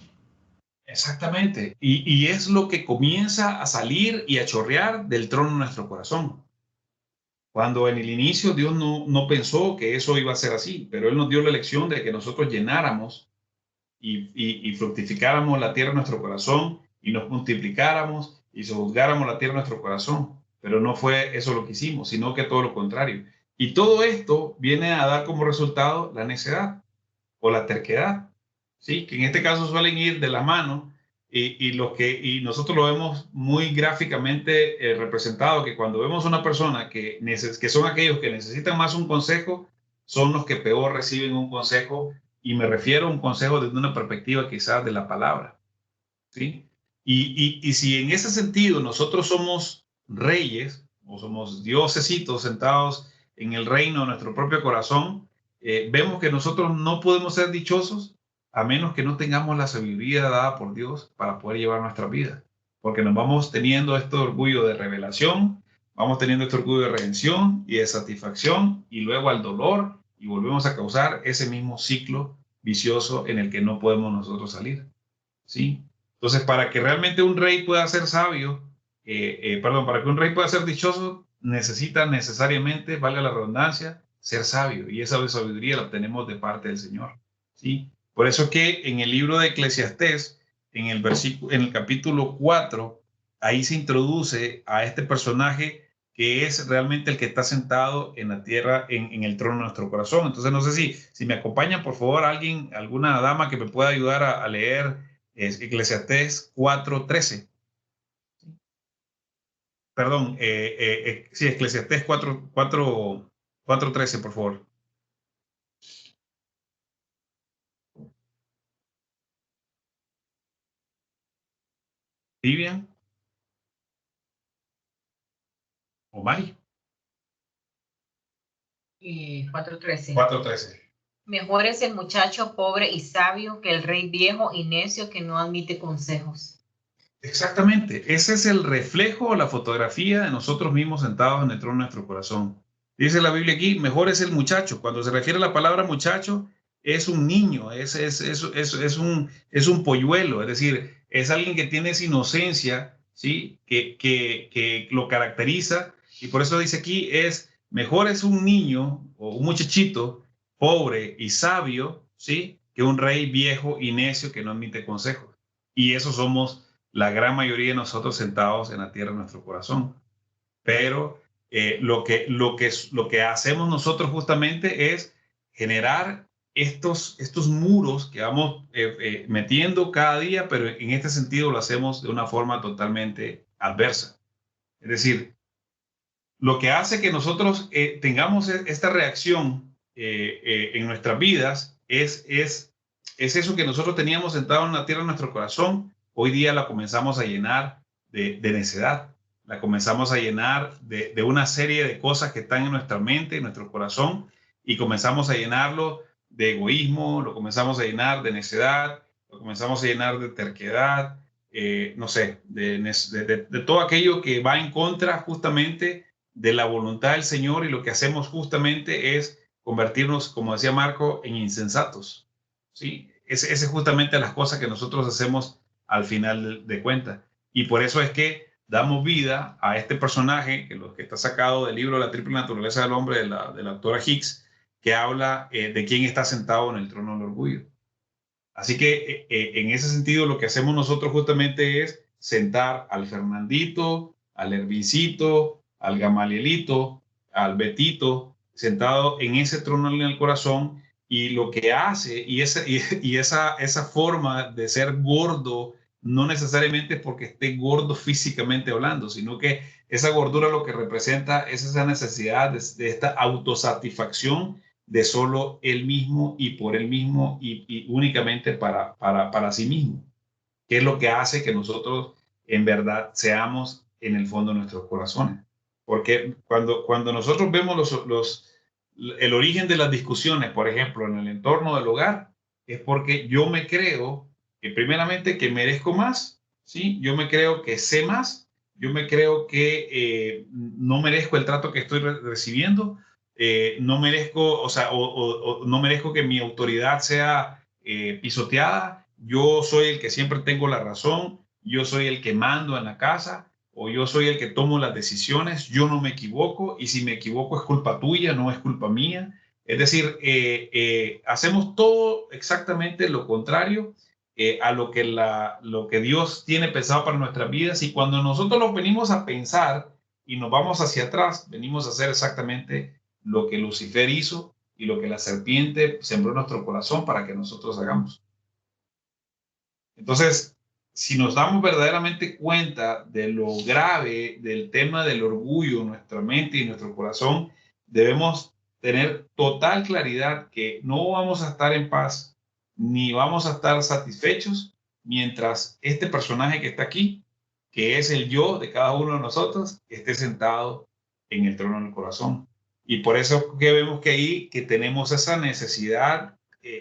Exactamente. Y es lo que comienza a salir y a chorrear del trono de nuestro corazón. Cuando en el inicio Dios no pensó que eso iba a ser así, pero Él nos dio la lección de que nosotros llenáramos y fructificáramos la tierra en nuestro corazón y nos multiplicáramos y sojuzgáramos la tierra en nuestro corazón. Pero no fue eso lo que hicimos, sino que todo lo contrario. Y todo esto viene a dar como resultado la necedad o la terquedad, ¿sí? Que en este caso suelen ir de la mano y nosotros lo vemos muy gráficamente representado, que cuando vemos una persona que son aquellos que necesitan más un consejo, son los que peor reciben un consejo, y me refiero a un consejo desde una perspectiva quizás de la palabra, ¿sí? Y si en ese sentido nosotros somos reyes o somos diosesitos sentados en el reino de nuestro propio corazón, vemos que nosotros no podemos ser dichosos a menos que no tengamos la sabiduría dada por Dios para poder llevar nuestra vida. Porque nos vamos teniendo este orgullo de revelación, vamos teniendo este orgullo de redención y de satisfacción, y luego al dolor, y volvemos a causar ese mismo ciclo vicioso en el que no podemos nosotros salir, ¿sí? Entonces, para que realmente un rey pueda ser sabio, para que un rey pueda ser dichoso, necesita necesariamente, valga la redundancia, ser sabio. Y esa sabiduría la obtenemos de parte del Señor, ¿sí? Por eso que en el libro de Eclesiastés, en el capítulo 4, ahí se introduce a este personaje que es realmente el que está sentado en la tierra, en el trono de nuestro corazón. Entonces, no sé si me acompañan, por favor, alguna dama que me pueda ayudar a leer Eclesiastés 4:13. Perdón, sí, Eclesiastés 4:13, por favor. Vivian o Mari. 4:13. 4:13. Mejor es el muchacho pobre y sabio que el rey viejo y necio que no admite consejos. Exactamente, ese es el reflejo, la fotografía de nosotros mismos sentados en el trono de nuestro corazón. Dice la Biblia aquí, mejor es el muchacho. Cuando se refiere a la palabra muchacho, es un niño, es un polluelo, es decir, es alguien que tiene esa inocencia, ¿sí? Que lo caracteriza, y por eso dice aquí, mejor es un niño o un muchachito pobre y sabio, ¿sí? Que un rey viejo y necio que no admite consejos. Y eso somos la gran mayoría de nosotros sentados en la tierra de nuestro corazón. Pero lo que hacemos nosotros justamente es generar estos muros que vamos metiendo cada día, pero en este sentido lo hacemos de una forma totalmente adversa. Es decir, lo que hace que nosotros tengamos esta reacción en nuestras vidas es eso que nosotros teníamos sentado en la tierra en nuestro corazón. Hoy día la comenzamos a llenar de necedad, la comenzamos a llenar de una serie de cosas que están en nuestra mente, en nuestro corazón, y comenzamos a llenarlo de egoísmo, lo comenzamos a llenar de necedad, lo comenzamos a llenar de terquedad, no sé, de todo aquello que va en contra justamente de la voluntad del Señor, y lo que hacemos justamente es convertirnos, como decía Marco, en insensatos, ¿sí? Es justamente las cosas que nosotros hacemos al final de cuentas. Y por eso es que damos vida a este personaje, que está sacado del libro La triple naturaleza del hombre, de la autora Hicks, que habla de quién está sentado en el trono del orgullo. Así que en ese sentido lo que hacemos nosotros justamente es sentar al Fernandito, al Hervincito, al Gamalielito, al Betito, sentado en ese trono en el corazón, y lo que hace, esa forma de ser gordo, no necesariamente es porque esté gordo físicamente hablando, sino que esa gordura lo que representa es esa necesidad de esta autosatisfacción de solo él mismo y por él mismo y únicamente para sí mismo, que es lo que hace que nosotros en verdad seamos en el fondo de nuestros corazones. Porque cuando nosotros vemos el origen de las discusiones, por ejemplo, en el entorno del hogar, es porque yo me creo que primeramente que merezco más, ¿sí? Yo me creo que sé más, yo me creo que no merezco el trato que estoy recibiendo, no merezco, o sea, o no merezco que mi autoridad sea pisoteada, yo soy el que siempre tengo la razón, yo soy el que mando en la casa, o yo soy el que tomo las decisiones, yo no me equivoco, y si me equivoco es culpa tuya, no es culpa mía. Es decir, hacemos todo exactamente lo contrario a lo que Dios tiene pensado para nuestras vidas, y cuando nosotros lo venimos a pensar y nos vamos hacia atrás, venimos a hacer exactamente lo que Lucifer hizo y lo que la serpiente sembró en nuestro corazón para que nosotros hagamos. Entonces, si nos damos verdaderamente cuenta de lo grave del tema del orgullo en nuestra mente y en nuestro corazón, debemos tener total claridad que no vamos a estar en paz ni vamos a estar satisfechos mientras este personaje que está aquí, que es el yo de cada uno de nosotros, esté sentado en el trono del corazón. Y por eso que vemos que ahí que tenemos esa necesidad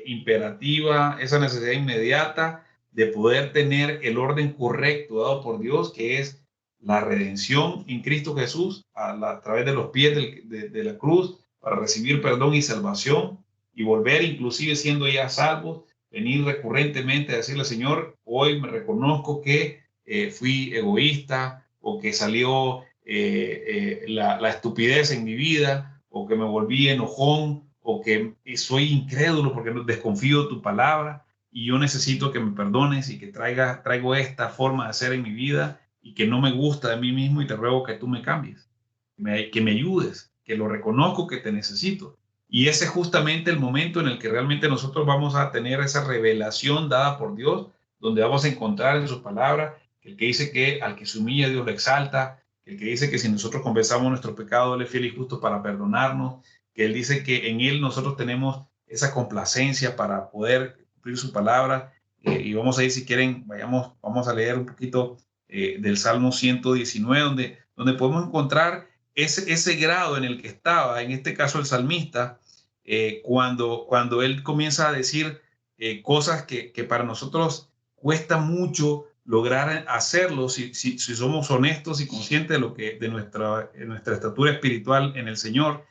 imperativa, esa necesidad inmediata de poder tener el orden correcto dado por Dios, que es la redención en Cristo Jesús a través de los pies de la cruz, para recibir perdón y salvación y volver, inclusive siendo ya salvos, venir recurrentemente a decirle: Señor, hoy me reconozco que fui egoísta, o que salió la estupidez en mi vida, o que me volví enojón, o que soy incrédulo porque desconfío de tu palabra, y yo necesito que me perdones y que traigo esta forma de ser en mi vida y que no me gusta de mí mismo, y te ruego que tú me cambies, que me ayudes, que lo reconozco que te necesito. Y ese es justamente el momento en el que realmente nosotros vamos a tener esa revelación dada por Dios, donde vamos a encontrar en sus palabras que el que dice que al que se humilla Dios lo exalta, el que dice que si nosotros confesamos nuestro pecado, Él es fiel y justo para perdonarnos, que Él dice que en Él nosotros tenemos esa complacencia para poder cumplir su palabra. Y vamos a ir, si quieren, vamos a leer un poquito del Salmo 119, donde podemos encontrar ese grado en el que estaba, en este caso el salmista, cuando él comienza a decir cosas que para nosotros cuesta mucho lograr hacerlo si somos honestos y conscientes de nuestra estatura espiritual en el Señor.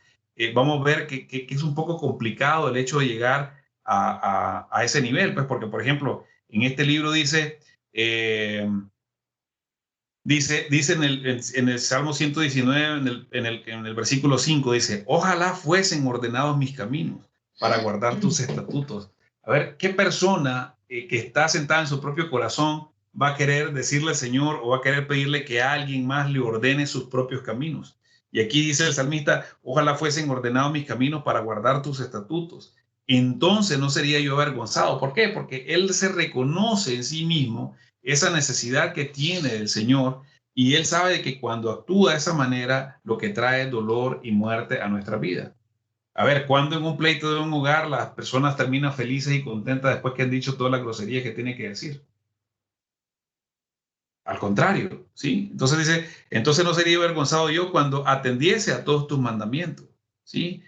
Vamos a ver que es un poco complicado el hecho de llegar a ese nivel, pues, porque, por ejemplo, en este libro dice en el Salmo 119, en el versículo 5, dice: ojalá fuesen ordenados mis caminos para guardar tus estatutos. A ver, ¿qué persona que está sentada en su propio corazón va a querer decirle al Señor, o va a querer pedirle que alguien más le ordene sus propios caminos? Y aquí dice el salmista: ojalá fuesen ordenados mis caminos para guardar tus estatutos. Entonces no sería yo avergonzado. ¿Por qué? Porque él se reconoce en sí mismo esa necesidad que tiene del Señor, y él sabe que cuando actúa de esa manera, lo que trae es dolor y muerte a nuestra vida. A ver, cuando en un pleito de un hogar las personas terminan felices y contentas después que han dicho toda la grosería que tienen que decir? Al contrario, ¿sí? Entonces dice: entonces no sería avergonzado yo cuando atendiese a todos tus mandamientos, ¿sí?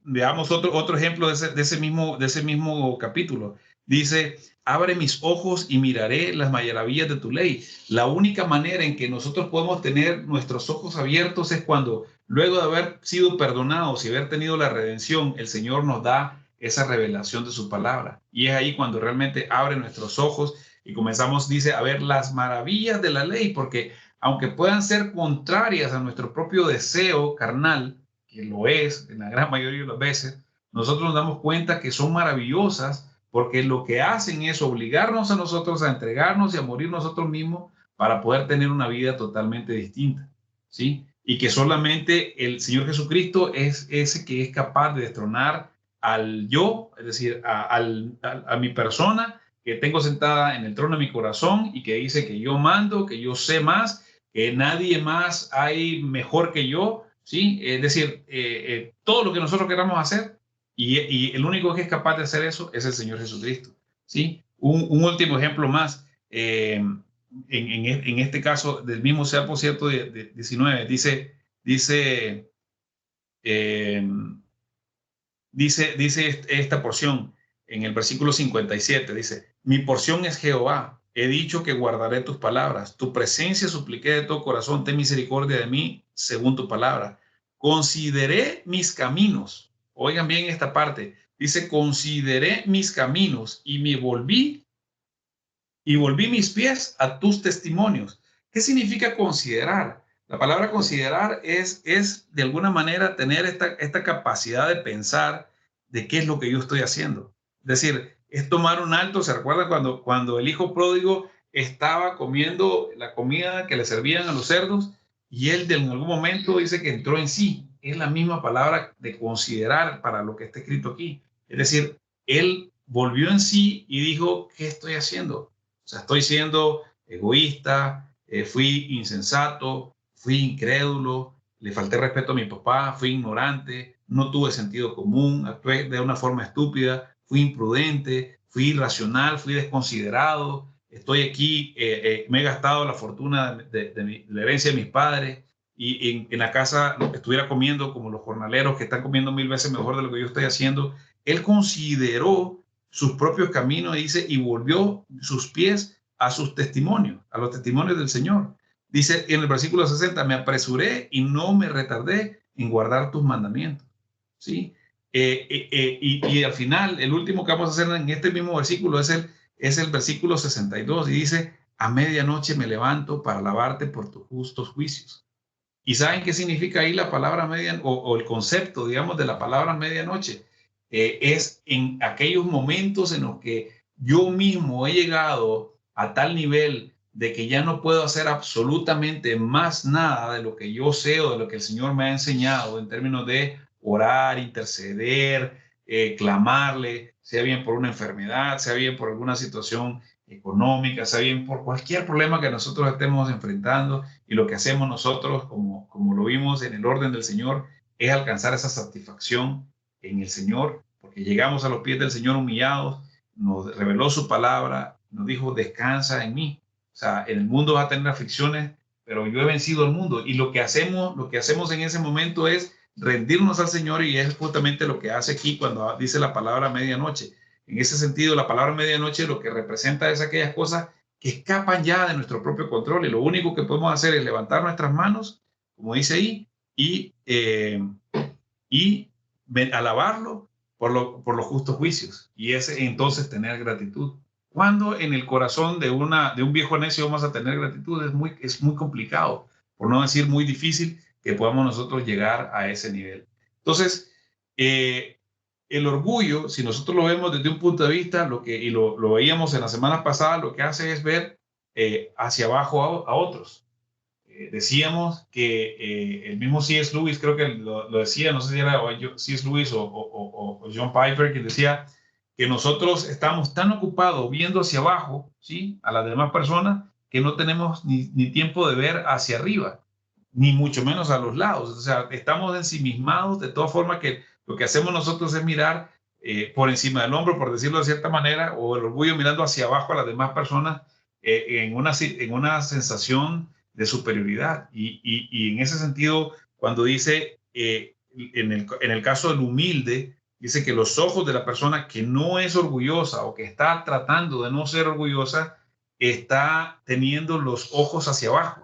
Veamos otro ejemplo de ese mismo capítulo. Dice: abre mis ojos y miraré las maravillas de tu ley. La única manera en que nosotros podemos tener nuestros ojos abiertos es cuando, luego de haber sido perdonados y haber tenido la redención, el Señor nos da esa revelación de su palabra. Y es ahí cuando realmente abre nuestros ojos y comenzamos, dice, a ver las maravillas de la ley, porque aunque puedan ser contrarias a nuestro propio deseo carnal, que lo es en la gran mayoría de las veces, nosotros nos damos cuenta que son maravillosas porque lo que hacen es obligarnos a nosotros a entregarnos y a morir nosotros mismos para poder tener una vida totalmente distinta, ¿sí? Y que solamente el Señor Jesucristo es ese que es capaz de destronar al yo, es decir, a mi persona que tengo sentada en el trono de mi corazón y que dice que yo mando, que yo sé más, que nadie más hay mejor que yo, ¿sí? Es decir, todo lo que nosotros queramos hacer y el único que es capaz de hacer eso es el Señor Jesucristo, ¿sí? Un último ejemplo más. En este caso del mismo Salmo 119, dice esta porción en el versículo 57, dice, mi porción es Jehová, he dicho que guardaré tus palabras, tu presencia supliqué de todo corazón, ten misericordia de mí según tu palabra. Consideré mis caminos, oigan bien esta parte, dice, consideré mis caminos y volví mis pies a tus testimonios. ¿Qué significa considerar? La palabra considerar es de alguna manera tener esta capacidad de pensar de qué es lo que yo estoy haciendo. Es decir, es tomar un alto. ¿Se recuerda cuando el hijo pródigo estaba comiendo la comida que le servían a los cerdos y él en algún momento dice que entró en sí? Es la misma palabra de considerar para lo que está escrito aquí. Es decir, él volvió en sí y dijo, ¿qué estoy haciendo? O sea, estoy siendo egoísta, fui insensato, fui incrédulo, le falté respeto a mi papá, fui ignorante, no tuve sentido común, actué de una forma estúpida, fui imprudente, fui irracional, fui desconsiderado, estoy aquí, me he gastado la fortuna de la herencia de mis padres y en la casa estuviera comiendo como los jornaleros que están comiendo 1000 veces mejor de lo que yo estoy haciendo. Él consideró sus propios caminos, dice, y volvió sus pies a sus testimonios, a los testimonios del Señor. Dice en el versículo 60, me apresuré y no me retardé en guardar tus mandamientos. ¿Sí? Y al final, el último que vamos a hacer en este mismo versículo es el versículo 62 y dice, a medianoche me levanto para alabarte por tus justos juicios. ¿Y saben qué significa ahí la palabra medianoche o el concepto, digamos, de la palabra medianoche? Es en aquellos momentos en los que yo mismo he llegado a tal nivel de que ya no puedo hacer absolutamente más nada de lo que yo sé o de lo que el Señor me ha enseñado en términos de orar, interceder, clamarle, sea bien por una enfermedad, sea bien por alguna situación económica, sea bien por cualquier problema que nosotros estemos enfrentando, y lo que hacemos nosotros, como lo vimos en el orden del Señor, es alcanzar esa satisfacción en el Señor, porque llegamos a los pies del Señor humillados, nos reveló su palabra, nos dijo, descansa en mí. O sea, en el mundo vas a tener aflicciones, pero yo he vencido al mundo. Y lo que hacemos en ese momento es rendirnos al Señor, y es justamente lo que hace aquí cuando dice la palabra medianoche. En ese sentido, la palabra medianoche lo que representa es aquellas cosas que escapan ya de nuestro propio control, y lo único que podemos hacer es levantar nuestras manos, como dice ahí, y alabarlo por los justos juicios, y es entonces tener gratitud. Cuando en el corazón de un viejo necio vamos a tener gratitud, es muy complicado, por no decir muy difícil, que podamos nosotros llegar a ese nivel. Entonces, el orgullo, si nosotros lo vemos desde un punto de vista, y lo veíamos en la semana pasada, lo que hace es ver hacia abajo a otros. Decíamos que el mismo C.S. Lewis, creo que lo decía, no sé si era C.S. Lewis o John Piper, que decía que nosotros estamos tan ocupados viendo hacia abajo, ¿sí?, a las demás personas, que no tenemos ni tiempo de ver hacia arriba, ni mucho menos a los lados. O sea, estamos ensimismados de toda forma que lo que hacemos nosotros es mirar por encima del hombro, por decirlo de cierta manera, o el orgullo mirando hacia abajo a las demás personas en una sensación de superioridad. Y en ese sentido, cuando dice, en el caso del humilde, dice que los ojos de la persona que no es orgullosa o que está tratando de no ser orgullosa, está teniendo los ojos hacia abajo.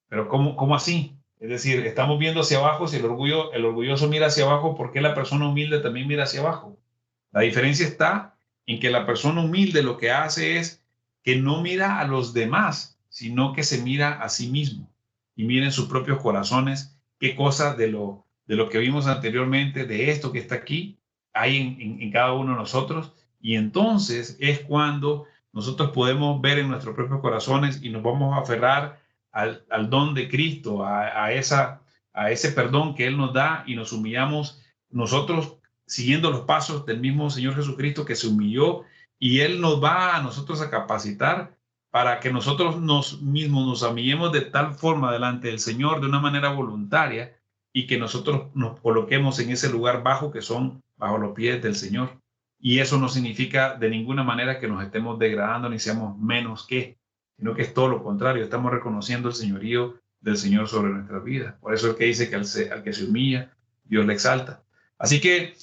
Pero ¿cómo así? Es decir, estamos viendo hacia abajo. Si el orgulloso mira hacia abajo, ¿por qué la persona humilde también mira hacia abajo? La diferencia está en que la persona humilde lo que hace es que no mira a los demás, sino que se mira a sí mismo y mira en sus propios corazones qué cosas de lo de lo que vimos anteriormente, de esto que está aquí, hay en cada uno de nosotros. Y entonces es cuando nosotros podemos ver en nuestros propios corazones y nos vamos a aferrar al don de Cristo, a ese perdón que Él nos da, y nos humillamos nosotros siguiendo los pasos del mismo Señor Jesucristo que se humilló, y Él nos va a nosotros a capacitar para que nosotros mismos nos humillemos de tal forma delante del Señor de una manera voluntaria, y que nosotros nos coloquemos en ese lugar bajo que son bajo los pies del Señor. Y eso no significa de ninguna manera que nos estemos degradando ni seamos menos que, sino que es todo lo contrario. Estamos reconociendo el señorío del Señor sobre nuestras vidas. Por eso es que dice que al que se humilla, Dios le exalta. Así que,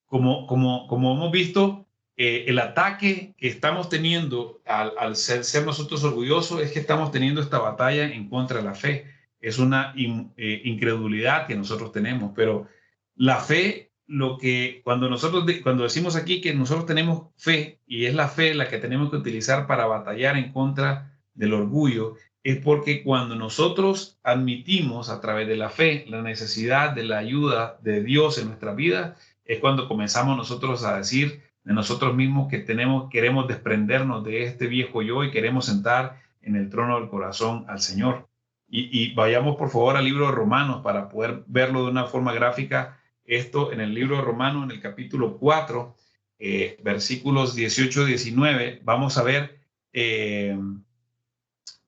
como hemos visto, el ataque que estamos teniendo al ser nosotros orgullosos es que estamos teniendo esta batalla en contra de la fe. Es una incredulidad que nosotros tenemos, pero la fe, cuando decimos aquí que nosotros tenemos fe, y es la fe la que tenemos que utilizar para batallar en contra del orgullo, es porque cuando nosotros admitimos a través de la fe la necesidad de la ayuda de Dios en nuestra vida, es cuando comenzamos nosotros a decir de nosotros mismos que queremos desprendernos de este viejo yo y queremos sentar en el trono del corazón al Señor. Y vayamos por favor al libro de Romanos para poder verlo de una forma gráfica. Esto en el libro de Romanos, en el capítulo 4, versículos 18-19, vamos a ver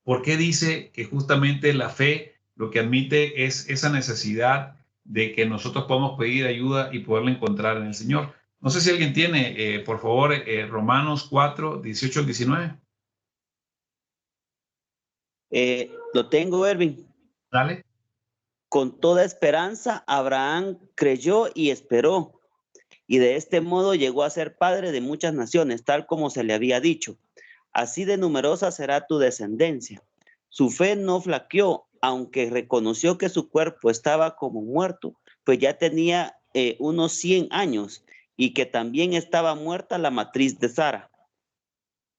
por qué dice que justamente la fe lo que admite es esa necesidad de que nosotros podamos pedir ayuda y poderla encontrar en el Señor. No sé si alguien tiene, por favor, Romanos 4, 18-19. Lo tengo, Erwin. Dale. Con toda esperanza, Abraham creyó y esperó, y de este modo llegó a ser padre de muchas naciones, tal como se le había dicho. Así de numerosa será tu descendencia. Su fe no flaqueó, aunque reconoció que su cuerpo estaba como muerto, pues ya tenía unos 100 años, y que también estaba muerta la matriz de Sara.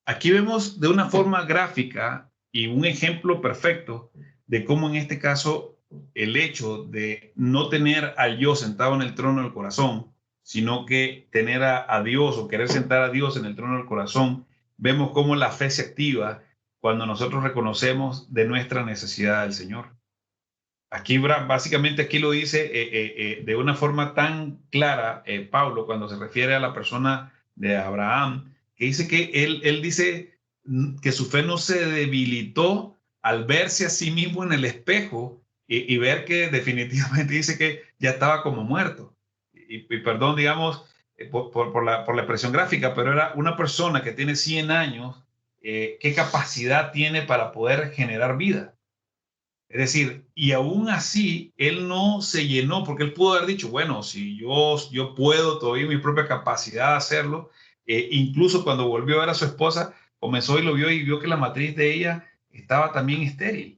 Aquí vemos de una forma gráfica y un ejemplo perfecto de cómo en este caso el hecho de no tener al yo sentado en el trono del corazón, sino que tener a Dios o querer sentar a Dios en el trono del corazón, vemos cómo la fe se activa cuando nosotros reconocemos de nuestra necesidad del Señor. Aquí básicamente aquí lo dice de una forma tan clara Pablo cuando se refiere a la persona de Abraham, que dice que él dice que su fe no se debilitó al verse a sí mismo en el espejo y ver que definitivamente dice que ya estaba como muerto. Y perdón, digamos, por la expresión gráfica, pero era una persona que tiene 100 años, ¿qué capacidad tiene para poder generar vida? Es decir, y aún así, él no se llenó, porque él pudo haber dicho, bueno, si yo puedo todavía mi propia capacidad de hacerlo. Incluso cuando volvió a ver a su esposa, comenzó y lo vio y vio que la matriz de ella estaba también estéril.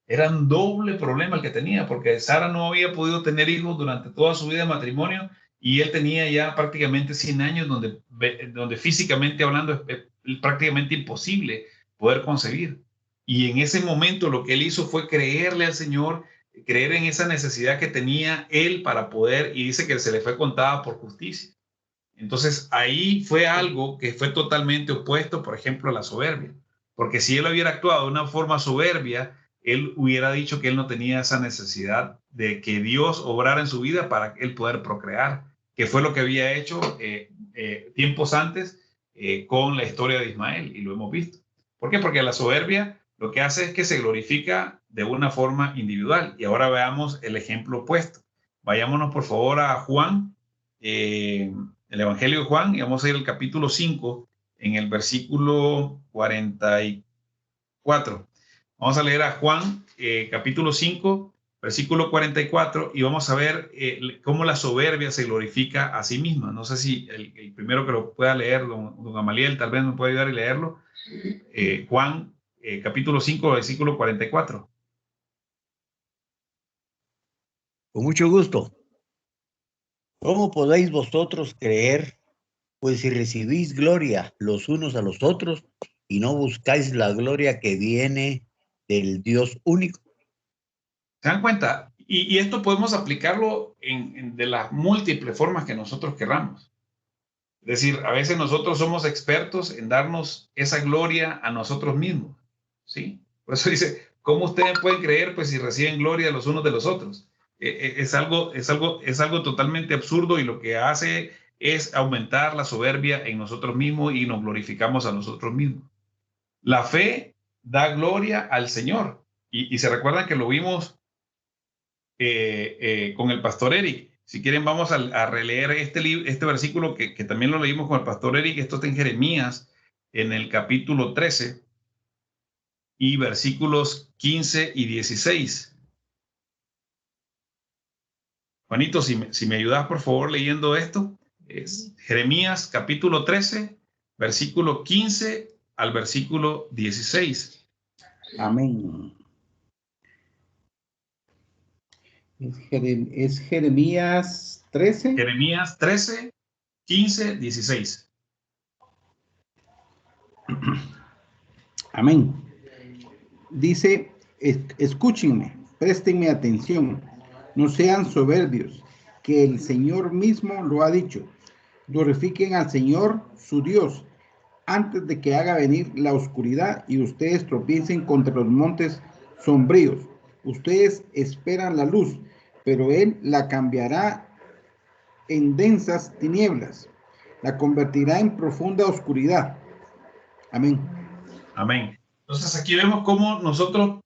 Era un doble problema el que tenía, porque Sara no había podido tener hijos durante toda su vida de matrimonio, y él tenía ya prácticamente 100 años donde físicamente hablando es prácticamente imposible poder concebir. Y en ese momento lo que él hizo fue creerle al Señor, creer en esa necesidad que tenía él para poder, y dice que se le fue contada por justicia. Entonces ahí fue algo que fue totalmente opuesto, por ejemplo, a la soberbia. Porque si él hubiera actuado de una forma soberbia, él hubiera dicho que él no tenía esa necesidad de que Dios obrara en su vida para él poder procrear, que fue lo que había hecho tiempos antes con la historia de Ismael, y lo hemos visto. ¿Por qué? Porque la soberbia lo que hace es que se glorifica de una forma individual. Y ahora veamos el ejemplo opuesto. Vayámonos por favor a Juan, el Evangelio de Juan, y vamos a ir al capítulo 5, en el versículo 44. Vamos a leer a Juan, capítulo 5, versículo 44, y vamos a ver cómo la soberbia se glorifica a sí misma. No sé si el primero que lo pueda leer, don Gamaliel, tal vez me puede ayudar a leerlo. Juan, capítulo 5, versículo 44. Con mucho gusto. ¿Cómo podéis vosotros creer? Pues si recibís gloria los unos a los otros y no buscáis la gloria que viene del Dios único. ¿Se dan cuenta? Y esto podemos aplicarlo de las múltiples formas que nosotros querramos. Es decir, a veces nosotros somos expertos en darnos esa gloria a nosotros mismos, ¿sí? Por eso dice, ¿cómo ustedes pueden creer pues si reciben gloria los unos de los otros? Es algo totalmente absurdo, y lo que hace es aumentar la soberbia en nosotros mismos y nos glorificamos a nosotros mismos. La fe da gloria al Señor, y se recuerdan que lo vimos con el pastor Eric. Si quieren, vamos a releer este versículo que también lo leímos con el pastor Eric. Esto está en Jeremías, en el capítulo 13 y versículos 15 y 16. Juanito, si me ayudas, por favor, leyendo esto. Es Jeremías, capítulo 13, versículo 15 al versículo 16. Amén. Es Jeremías 13. Jeremías 13, 15, 16. Amén. Dice, escúchenme, préstenme atención, no sean soberbios, que el Señor mismo lo ha dicho. Glorifiquen al Señor, su Dios, antes de que haga venir la oscuridad y ustedes tropiecen contra los montes sombríos. Ustedes esperan la luz, pero Él la cambiará en densas tinieblas, la convertirá en profunda oscuridad. Amén. Amén. Entonces aquí vemos cómo nosotros,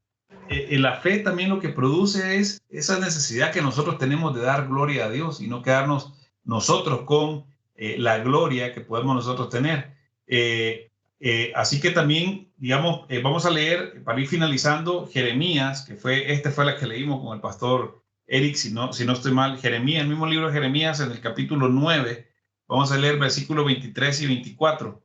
la fe también lo que produce es esa necesidad que nosotros tenemos de dar gloria a Dios y no quedarnos nosotros con la gloria que podemos nosotros tener. Así que también, digamos, vamos a leer, para ir finalizando, Jeremías, que fue la que leímos con el pastor Eric, si no estoy mal, Jeremías, el mismo libro de Jeremías, en el capítulo 9, vamos a leer versículos 23 y 24,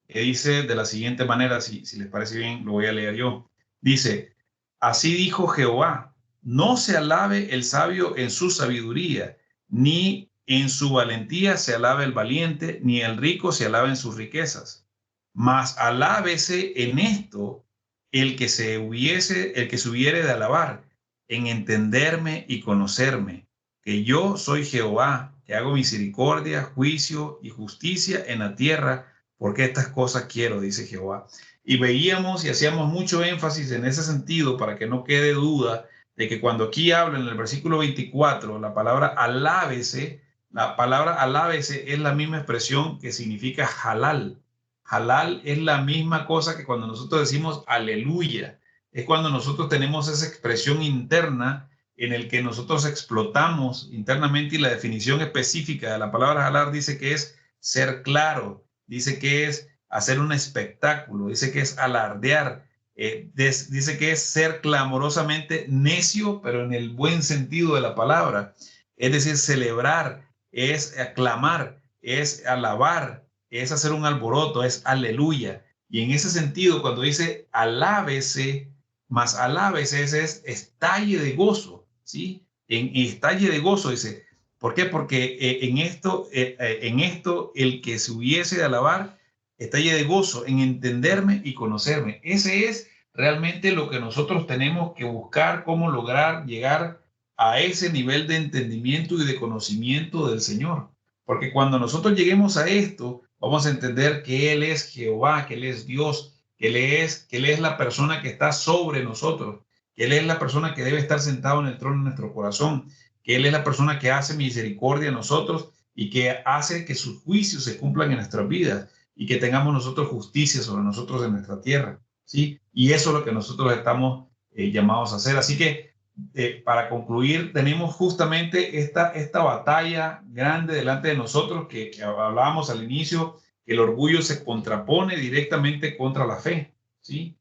que dice de la siguiente manera, si les parece bien, lo voy a leer yo. Dice, así dijo Jehová, no se alabe el sabio en su sabiduría, ni en su valentía se alabe el valiente, ni el rico se alabe en sus riquezas. Mas alábese en esto el que se hubiere de alabar, en entenderme y conocerme, que yo soy Jehová, que hago misericordia, juicio y justicia en la tierra, porque estas cosas quiero, dice Jehová. Y veíamos y hacíamos mucho énfasis en ese sentido para que no quede duda de que cuando aquí habla en el versículo 24, la palabra alábese es la misma expresión que significa halal. Halal es la misma cosa que cuando nosotros decimos aleluya. Es cuando nosotros tenemos esa expresión interna en el que nosotros explotamos internamente, y la definición específica de la palabra halal dice que es ser claro, dice que es hacer un espectáculo, dice que es alardear, dice que es ser clamorosamente necio, pero en el buen sentido de la palabra. Es decir, celebrar, es aclamar, es alabar, es hacer un alboroto, es aleluya. Y en ese sentido, cuando dice alábese, más alábese, es estalle de gozo, ¿sí? En estalle de gozo, dice. ¿Por qué? Porque en esto el que se hubiese de alabar estalle de gozo en entenderme y conocerme. Ese es realmente lo que nosotros tenemos que buscar, cómo lograr llegar a ese nivel de entendimiento y de conocimiento del Señor. Porque cuando nosotros lleguemos a esto, vamos a entender que Él es Jehová, que Él es Dios, que Él es la persona que está sobre nosotros, que Él es la persona que debe estar sentado en el trono de nuestro corazón, que Él es la persona que hace misericordia a nosotros y que hace que sus juicios se cumplan en nuestras vidas y que tengamos nosotros justicia sobre nosotros en nuestra tierra, ¿sí? Y eso es lo que nosotros estamos llamados a hacer. Así que para concluir, tenemos justamente esta batalla grande delante de nosotros que hablábamos al inicio, que el orgullo se contrapone directamente contra la fe, ¿sí?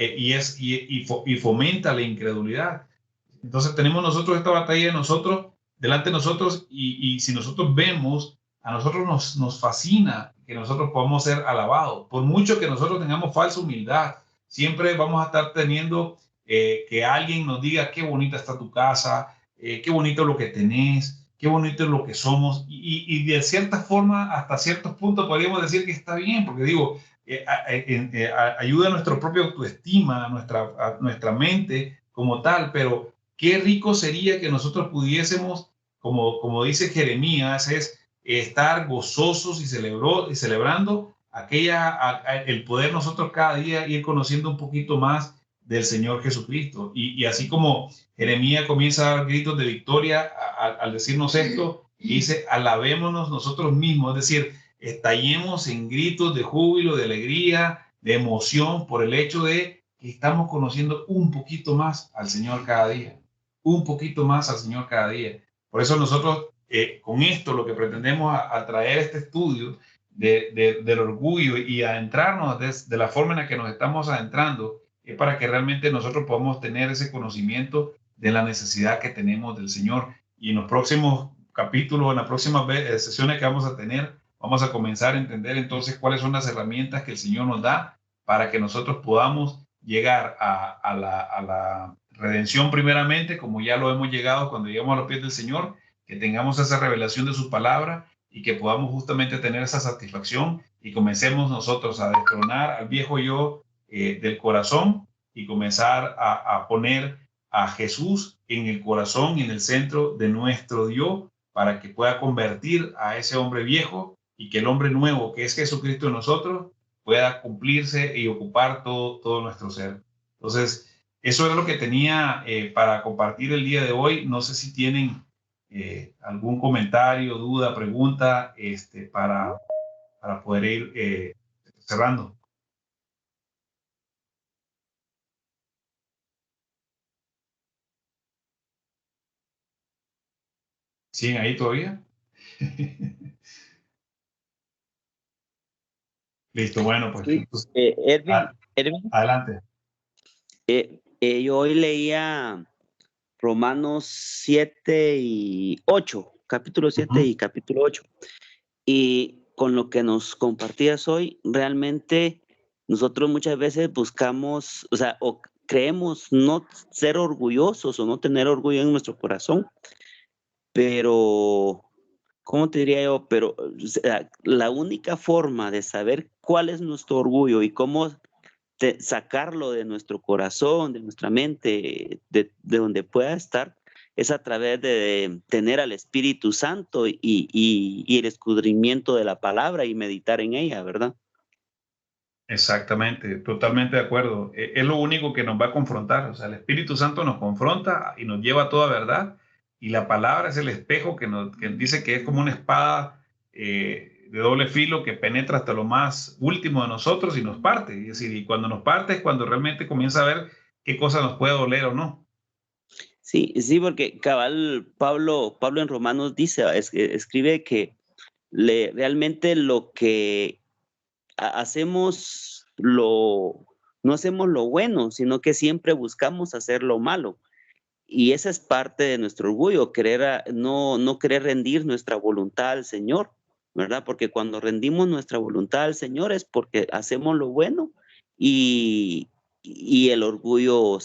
Y fomenta la incredulidad. Entonces tenemos nosotros esta batalla delante de nosotros, y si nosotros vemos, a nosotros nos fascina que nosotros podamos ser alabados. Por mucho que nosotros tengamos falsa humildad, siempre vamos a estar teniendo que alguien nos diga qué bonita está tu casa, qué bonito es lo que tenés, qué bonito es lo que somos, y de cierta forma, hasta ciertos puntos podríamos decir que está bien, porque digo, ayuda a nuestra propia autoestima, a nuestra mente como tal, pero qué rico sería que nosotros pudiésemos, como dice Jeremías, es estar gozosos y celebrando el poder nosotros cada día ir conociendo un poquito más del Señor Jesucristo. Y así como Jeremías comienza a dar gritos de victoria al decirnos esto, dice, alabémonos nosotros mismos, es decir, estallemos en gritos de júbilo, de alegría, de emoción por el hecho de que estamos conociendo un poquito más al Señor cada día, un poquito más al Señor cada día. Por eso nosotros con esto lo que pretendemos a traer este estudio del orgullo y adentrarnos de la forma en la que nos estamos adentrando es para que realmente nosotros podamos tener ese conocimiento de la necesidad que tenemos del Señor. Y en los próximos capítulos, en las próximas sesiones que vamos a tener, vamos a comenzar a entender entonces cuáles son las herramientas que el Señor nos da para que nosotros podamos llegar a la redención primeramente, como ya lo hemos llegado cuando llegamos a los pies del Señor, que tengamos esa revelación de su palabra y que podamos justamente tener esa satisfacción y comencemos nosotros a destronar al viejo yo del corazón y comenzar a poner a Jesús en el corazón y en el centro de nuestro Dios para que pueda convertir a ese hombre viejo y que el hombre nuevo, que es Jesucristo en nosotros, pueda cumplirse y ocupar todo nuestro ser. Entonces, eso era lo que tenía para compartir el día de hoy. No sé si tienen algún comentario, duda, pregunta para poder ir cerrando. ¿Siguen ahí todavía? Listo, bueno, pues. Sí, Erwin, Adelante. Yo hoy leía Romanos 7 y 8, capítulo 7 y capítulo 8. Y con lo que nos compartías hoy, realmente nosotros muchas veces buscamos, o creemos no ser orgullosos o no tener orgullo en nuestro corazón, pero, ¿cómo te diría yo? Pero la única forma de saber cuál es nuestro orgullo y cómo sacarlo de nuestro corazón, de nuestra mente, de donde pueda estar, es a través de tener al Espíritu Santo y el escudrimiento de la palabra y meditar en ella, ¿verdad? Exactamente, totalmente de acuerdo. Es lo único que nos va a confrontar. O sea, el Espíritu Santo nos confronta y nos lleva a toda verdad. Y la palabra es el espejo que dice que es como una espada de doble filo que penetra hasta lo más último de nosotros y nos parte. Es decir, y cuando nos parte es cuando realmente comienza a ver qué cosa nos puede doler o no. Sí, sí, porque cabal Pablo en Romanos dice, escribe que realmente lo que hacemos no hacemos lo bueno, sino que siempre buscamos hacer lo malo. Y esa es parte de nuestro orgullo, no querer rendir nuestra voluntad al Señor, ¿verdad? Porque cuando rendimos nuestra voluntad al Señor es porque hacemos lo bueno y el orgullo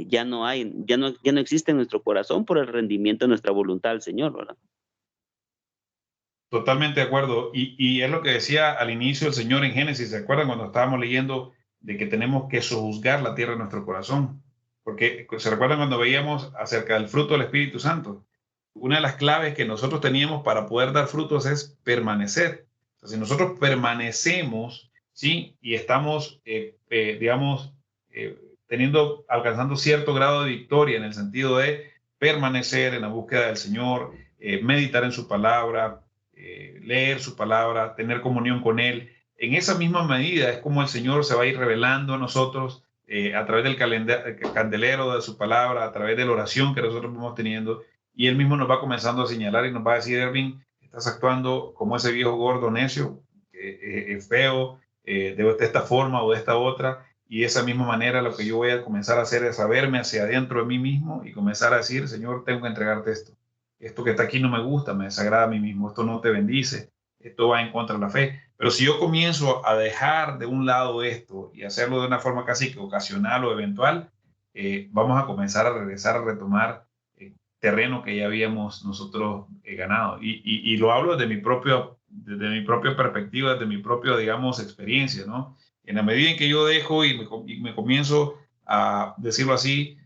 ya no existe en nuestro corazón por el rendimiento de nuestra voluntad al Señor, ¿verdad? Totalmente de acuerdo. Y es lo que decía al inicio el Señor en Génesis. ¿Se acuerdan cuando estábamos leyendo de que tenemos que sojuzgar la tierra en nuestro corazón? Porque se recuerdan cuando veíamos acerca del fruto del Espíritu Santo. Una de las claves que nosotros teníamos para poder dar frutos es permanecer. O sea, si nosotros permanecemos, ¿sí? Y estamos, alcanzando cierto grado de victoria en el sentido de permanecer en la búsqueda del Señor, meditar en su palabra, leer su palabra, tener comunión con Él. En esa misma medida es como el Señor se va a ir revelando a nosotros a través del candelero de su palabra, a través de la oración que nosotros vamos teniendo, y Él mismo nos va comenzando a señalar y nos va a decir: Erwin, estás actuando como ese viejo gordo necio, feo, de esta forma o de esta otra, y de esa misma manera lo que yo voy a comenzar a hacer es a verme hacia adentro de mí mismo y comenzar a decir: Señor, tengo que entregarte esto que está aquí no me gusta, me desagrada a mí mismo, esto no te bendice, esto va en contra de la fe. Pero si yo comienzo a dejar de un lado esto y hacerlo de una forma casi que ocasional o eventual, vamos a comenzar a regresar a retomar terreno que ya habíamos nosotros ganado. Y lo hablo desde mi propia perspectiva, desde mi propia, digamos, experiencia, ¿no? En la medida en que yo dejo y me comienzo a, decirlo así,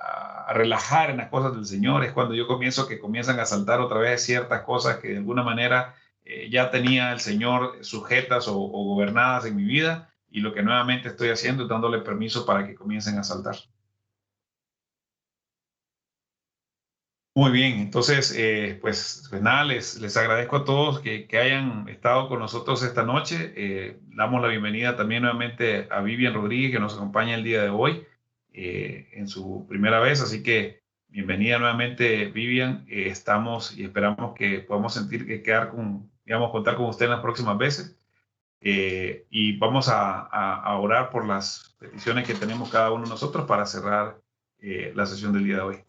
a a relajar en las cosas del Señor, es cuando yo comienzan a saltar otra vez ciertas cosas que de alguna manera ya tenía el Señor sujetas o gobernadas en mi vida, y lo que nuevamente estoy haciendo es dándole permiso para que comiencen a saltar. Muy bien, entonces, pues nada, les agradezco a todos que hayan estado con nosotros esta noche. Damos la bienvenida también nuevamente a Vivian Rodríguez, que nos acompaña el día de hoy en su primera vez. Así que bienvenida nuevamente, Vivian. Estamos y esperamos que podamos contar con usted en las próximas veces. Y vamos a orar por las peticiones que tenemos cada uno de nosotros para cerrar la sesión del día de hoy.